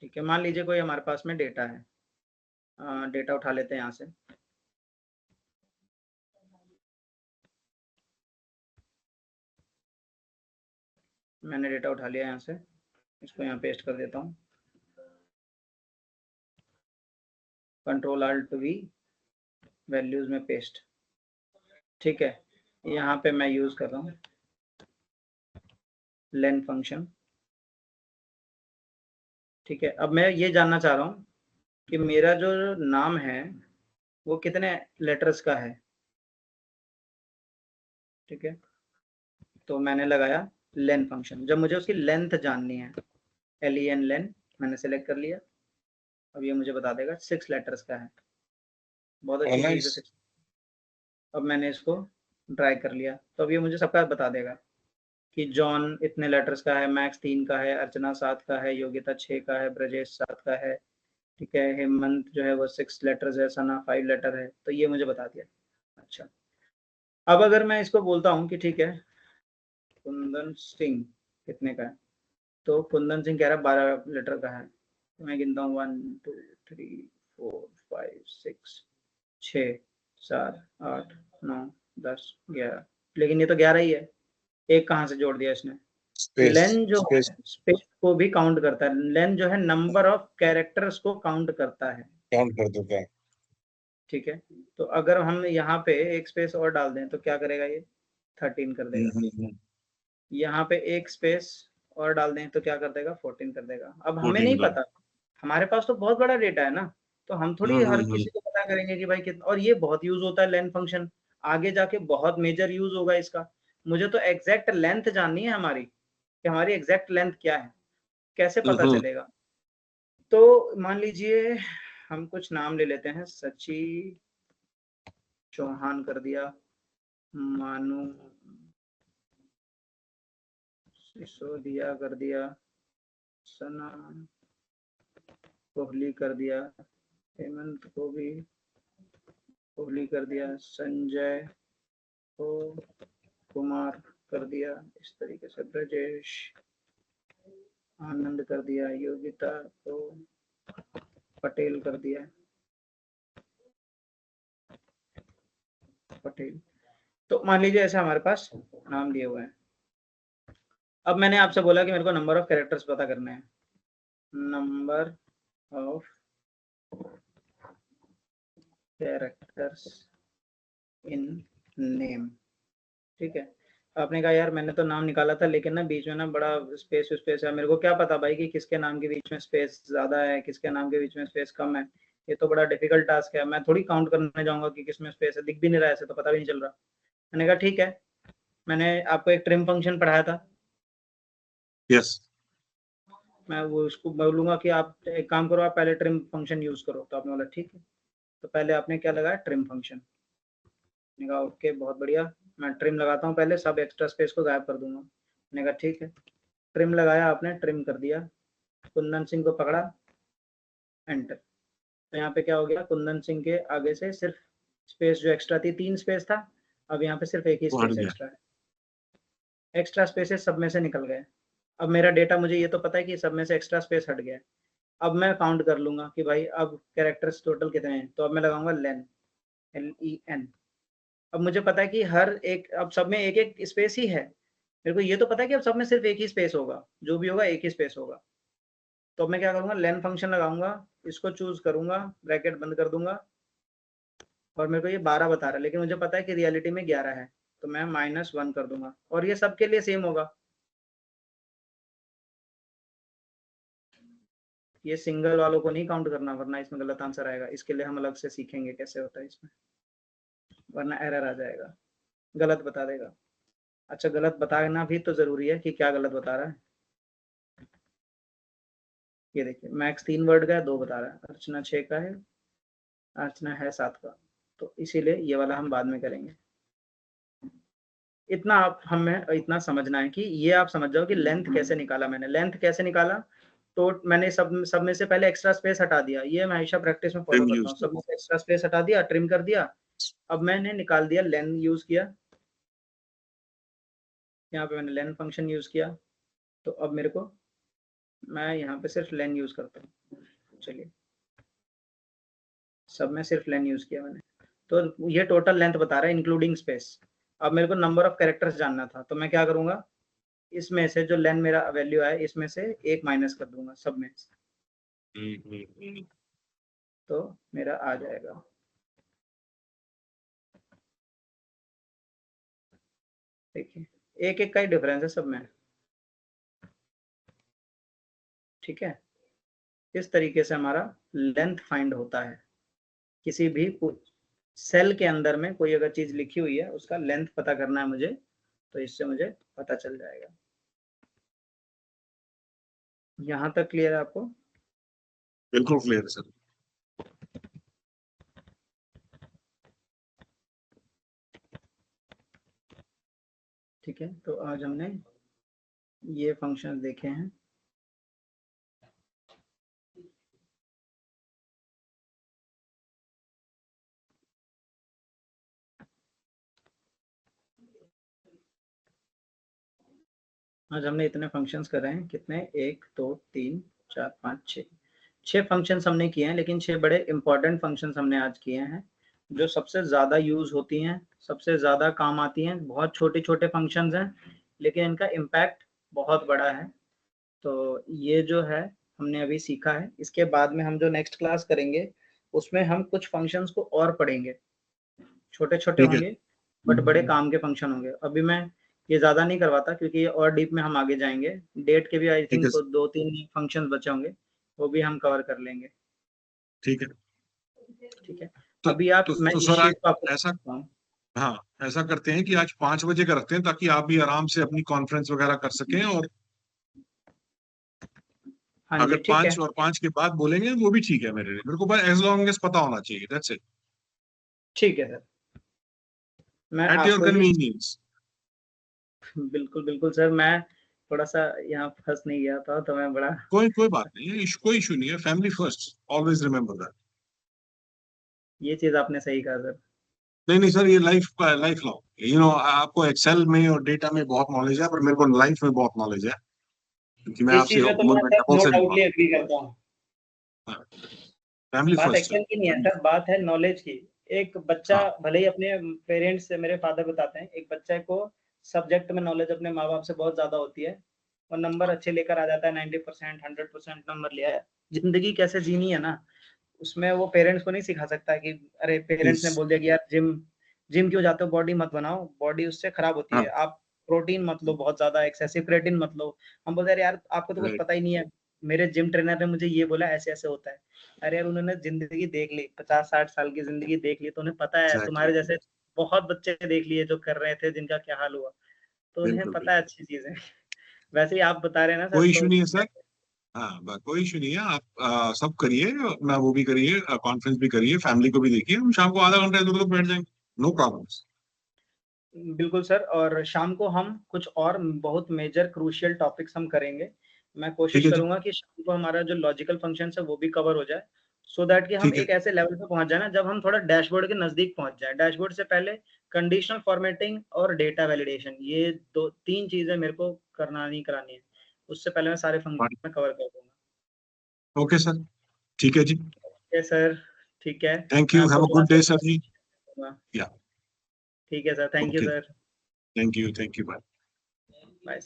ठीक है। मान लीजिए कोई हमारे पास में डेटा है, डेटा उठा लेते हैं यहाँ से। मैंने डेटा उठा लिया यहाँ से, इसको यहाँ पेस्ट कर देता हूँ, कंट्रोल अल्ट वी, वैल्यूज में पेस्ट, ठीक है। यहाँ पे मैं यूज कर रहा हूँ लेन फंक्शन, ठीक है। अब मैं ये जानना चाह रहा हूँ कि मेरा जो नाम है वो कितने लेटर्स का है, ठीक है। तो मैंने लगाया लेन फंक्शन। जब मुझे उसकी लेंथ जाननी है, LEN लेन, मैंने सेलेक्ट कर लिया। अब ये मुझे बता देगा 6 लेटर्स का है, बहुत अच्छी चीज़ है नाइस। 6। अब मैंने इसको ड्रैग कर लिया तो अब ये मुझे सबका बता देगा कि जॉन इतने लेटर्स का है, मैक्स 3 का है, अर्चना 7 का है, योगिता 6 का है, ब्रजेश 7 का है, ठीक है। हेमंत जो है वो 6 लेटर्स है, सना 5 लेटर है, तो ये मुझे बता दिया। अच्छा, अब अगर मैं इसको बोलता हूँ कि ठीक है कुंदन सिंह कितने का है, तो कुंदन सिंह कह रहा है 12 लेटर का है। तो मैं गिनता हूँ 1 2 3 4 5 6 6 7 8 9 10 11, लेकिन ये तो 11 ही है, एक कहाँ से जोड़ दिया इसने। स्पेस। लेन जो स्पेस है स्पेस को भी काउंट करता है, लेन जो है नंबर ऑफ कैरेक्टर्स को काउंट करता है, काउंट कर देता है। ठीक है। तो अगर हम यहाँ पे एक स्पेस और डाल दें तो क्या करेगा ये, 13 कर देगा। हम्म। यहाँ पे एक स्पेस और डाल दें तो क्या कर देगा, 14 कर देगा। अब हमें 14 नहीं कर। पता, हमारे पास तो बहुत बड़ा डेटा है ना, तो हम थोड़ी हर हम्म। किसी को पता करेंगे कि भाई कितना। और ये बहुत यूज होता है लेंथ फंक्शन, आगे जाके बहुत मेजर यूज होगा इसका। मुझे तो एग्जैक्ट लेंथ जाननी है हमारी, कि हमारी एग्जैक्ट लेंथ क्या है, कैसे पता हम्म। चलेगा। तो मान लीजिए हम कुछ नाम ले लेते हैं, सची चौहान कर दिया, मानू सिसोदिया कर दिया, सना कोहली कर दिया, हेमंत को भी कोहली कर दिया, संजय को कुमार कर दिया, इस तरीके से ब्रजेश आनंद कर दिया, योगिता को पटेल कर दिया, पटेल। तो मान लीजिए ऐसे हमारे पास नाम दिए हुए हैं। अब मैंने आपसे बोला कि मेरे को नंबर ऑफ कैरेक्टर्स पता करने हैं, number of characters in name, ठीक है। आपने कहा यार मैंने तो नाम निकाला था लेकिन ना बीच में ना बड़ा स्पेस है, मेरे को क्या पता भाई कि किसके नाम के बीच में स्पेस ज्यादा है किसके नाम के बीच में स्पेस कम है। ये तो बड़ा डिफिकल्ट टास्क है, मैं थोड़ी काउंट करने जाऊंगा कि किसमें स्पेस है, दिख भी नहीं रहा है ऐसे तो पता भी नहीं चल रहा। मैंने कहा ठीक है, मैंने आपको एक ट्रिम फंक्शन पढ़ाया था। यस। मैं वो उसको बोलूंगा कि आप एक काम करो, आप पहले ट्रिम फंक्शन यूज करो, तो आपने बोला ठीक है। तो पहले आपने क्या लगाया, ट्रिम फंक्शन। मैंने कहा ओके बहुत बढ़िया, मैं ट्रिम लगाता हूँ पहले, सब एक्स्ट्रा स्पेस को गायब कर दूंगा। मैंने कहा ठीक है, ट्रिम लगाया आपने, ट्रिम कर दिया, कुंदन सिंह को पकड़ा, एंटर। तो यहाँ पे क्या हो गया, कुंदन सिंह के आगे से सिर्फ स्पेस जो एक्स्ट्रा थी 3 स्पेस था, अब यहाँ पे सिर्फ एक ही वो हट स्पेस गया। एक्स्ट्रा है। एक्स्ट्रा स्पेसेस सब में से निकल गए। अब मेरा डेटा, मुझे ये तो पता है कि सब में से एक्स्ट्रा स्पेस हट गया है। अब मैं काउंट कर लूंगा कि भाई अब कैरेक्टर्स टोटल कितने हैं, तो अब मैं लगाऊंगा लेन, LEN। अब मुझे पता है कि हर एक, अब सब में एक एक स्पेस ही है, मेरे को ये तो पता है कि अब सब में सिर्फ एक ही स्पेस होगा, जो भी होगा एक ही स्पेस होगा। तो अब मैं क्या करूंगा, लेन फंक्शन लगाऊंगा, इसको चूज करूंगा, ब्रैकेट बंद कर दूंगा, और मेरे को ये 12 बता रहा है लेकिन मुझे पता है कि रियलिटी में 11 है, तो मैं -1 कर दूंगा, और ये सबके लिए सेम होगा। ये सिंगल वालों को नहीं काउंट करना, वरना इसमें गलत आंसर आएगा, इसके लिए हम अलग से सीखेंगे कैसे होता है इसमें, वरना एरर आ जाएगा, गलत बता देगा। अच्छा, गलत बताना भी तो जरूरी है कि क्या गलत बता रहा है। ये देखिए, मैक्स 3 वर्ड का है, 2 बता रहा है, अर्चना 6 का है, अर्चना है 7 का, तो इसीलिए ये वाला हम बाद में करेंगे। इतना आप हमें इतना समझना है कि ये आप समझ जाओ कि लेंथ कैसे निकाला मैंने, लेंथ कैसे निकाला। तो मैंने सब में से पहले एक्स्ट्रा स्पेस हटा दिया, ये मैं हमेशा प्रैक्टिस में फॉलो ट्रिम करता यूज हूँ, सब में से एक्स्ट्रा स्पेस हटा दिया, ट्रिम कर दिया। अब मैंने निकाल दिया, लेन यूज किया, यहाँ पे मैंने लेन फंक्शन यूज किया, तो अब मेरे को, मैं यहाँ पे सिर्फ लेन यूज करता हूँ। चलिए, सब में सिर्फ लेन यूज किया मैंने, तो ये टोटल लेंथ बता रहा है इंक्लूडिंग स्पेस। अब मेरे को नंबर ऑफ कैरेक्टर्स जानना था, तो मैं क्या करूंगा, इसमें से जो लेन मेरा वैल्यू है इसमें से 1 माइनस कर दूंगा सब में से, तो मेरा आ जाएगा। देखिए, एक एक का ही डिफरेंस है सब में, ठीक है। इस तरीके से हमारा लेंथ फाइंड होता है, किसी भी सेल के अंदर में कोई अगर चीज लिखी हुई है उसका लेंथ पता करना है मुझे, तो इससे मुझे पता चल जाएगा। यहाँ तक क्लियर है आपको? बिल्कुल क्लियर है सर। ठीक है, तो आज हमने ये फंक्शन देखे हैं। आज हमने इतने फंक्शंस कर रहे हैं, कितने, 1 2 3 4 5 6 फंक्शंस हमने किए हैं, लेकिन 6 बड़े इंपॉर्टेंट फंक्शंस हमने आज किए हैं, जो सबसे ज़्यादा यूज होती हैं, सबसे ज़्यादा काम आती हैं। बहुत छोटे छोटे फंक्शंस हैं लेकिन इनका इम्पैक्ट बहुत बड़ा है। तो ये जो है हमने अभी सीखा है, इसके बाद में हम जो नेक्स्ट क्लास करेंगे उसमें हम कुछ फंक्शंस को और पढ़ेंगे, छोटे छोटे ठीक है। होंगे बट बड़े काम के फंक्शन होंगे। अभी मैं ये ज्यादा नहीं करवाता क्योंकि ये और डीप में हम आगे जाएंगे, डेट के भी आई ठीक थिंक है। 2-3 फंक्शन बचे होंगे, वो भी हम कवर कर लेंगे। ठीक है। ठीक है, तो अभी आप, मैं तो इस सर आज शीट को आपको ऐसा, बताता हूँ। हाँ, ऐसा करते हैं कि आज 5 बजे का रखते हैं ताकि आप भी आराम से अपनी कॉन्फ्रेंस वगैरह कर सकें, और हाँ जी अगर ठीक है, 5 के बाद बोलेंगे वो भी ठीक है मेरे लिए, मेरे को बस एज लॉन्ग एज पता होना चाहिए, दैट्स इट। ठीक है सर, मैं एट योर आपको ये, कन्वीनियंस। बिल्कुल बिल्कुल सर, मैं थोड़ा सा यहाँ फंस नहीं गया था तो मैं बड़ा, कोई कोई बात नहीं है, कोई इशू नहीं है, family first, always remember that. ये चीज आपने सही कहा सर। नहीं नहीं सर, ये लाइफ का, लाइफ लॉन्ग, आपको एक्सेल में और डेटा में बहुत नॉलेज है, पर मेरे को लाइफ में बहुत नॉलेज है, क्योंकि मैं इस आपसे चीज में तो उम्र मैं में सर डबल नो से डाउटली निकला। एग्री करता हूँ। फैमिली बात फर्स्ट एक्शन की नहीं है है। सर, बात है नॉलेज की। एक बच्चा हाँ। भले ही अपने पेरेंट्स से, मेरे फादर बताते हैं, एक बच्चे को सब्जेक्ट में नॉलेज अपने माँ बाप से बहुत ज्यादा होती है, और नंबर अच्छे लेकर आ जाता है, 90% 100% नंबर लिया है, जिंदगी कैसे जीनी है ना, उसमें वो पेरेंट्स को नहीं सिखा सकता कि अरे पेरेंट्स ने Yes. बोल दिया कि यार जिम क्यों जाते हो, बॉडी मत बनाओ, बॉडी उससे खराब होती हाँ, है, आप प्रोटीन मत लो बहुत ज्यादा, एक्सेसिव क्रेटिन मत लो। हम बोलते हैं यार आपको तो कुछ right. पता ही नहीं है, मेरे जिम ट्रेनर ने मुझे ये बोला ऐसे ऐसे होता है। अरे यार उन्होंने जिंदगी देख ली, 50-60 साल की जिंदगी देख ली, तो उन्हें पता है, Exactly. तुम्हारे जैसे बहुत बच्चे देख लिए जो कर रहे थे जिनका क्या हाल हुआ, तो उन्हें बिल्कुल पता है बिल्कुल, अच्छी चीजें। वैसे ही आप बता रहे हैं ना सर, कोई इशू तो नहीं है सर। हाँ, कोई इशू नहीं है। आप सब करिए, अपना वो भी करिए, कॉन्फ्रेंस भी करिए, फैमिली को भी देखिए। हम शाम को आधा घंटा इधर उधर बैठ जाएंगे, नो प्रॉब्लम्स। बिल्कुल सर, और शाम को हम कुछ और बहुत मेजर क्रूशियल टॉपिक्स हम करेंगे। मैं ठीक कोशिश है जी। करूंगा कि शाम को हमारा जो लॉजिकल फंक्शंस है वो भी कवर हो जाए, सो दैट कि हम ठीक है। एक ऐसे लेवल पे पहुंच जाए ना जब हम थोड़ा डैशबोर्ड के नजदीक पहुंच जाए। डैशबोर्ड से पहले कंडीशनल फॉर्मेटिंग और डेटा वैलिडेशन, ये दो तीन चीजें मेरे को करना नहीं करानी है, उससे पहले मैं सारे फंक्शन कवर कर दूंगा। ओके सर, ठीक है जी। ठीक है सर, ठीक है, थैंक मैं यू, आपको हैव अ थोड़ा गुड सा डे सर जी। दूंगा। या, ठीक है sir, thank you okay, sir, thank you, bye. Bye.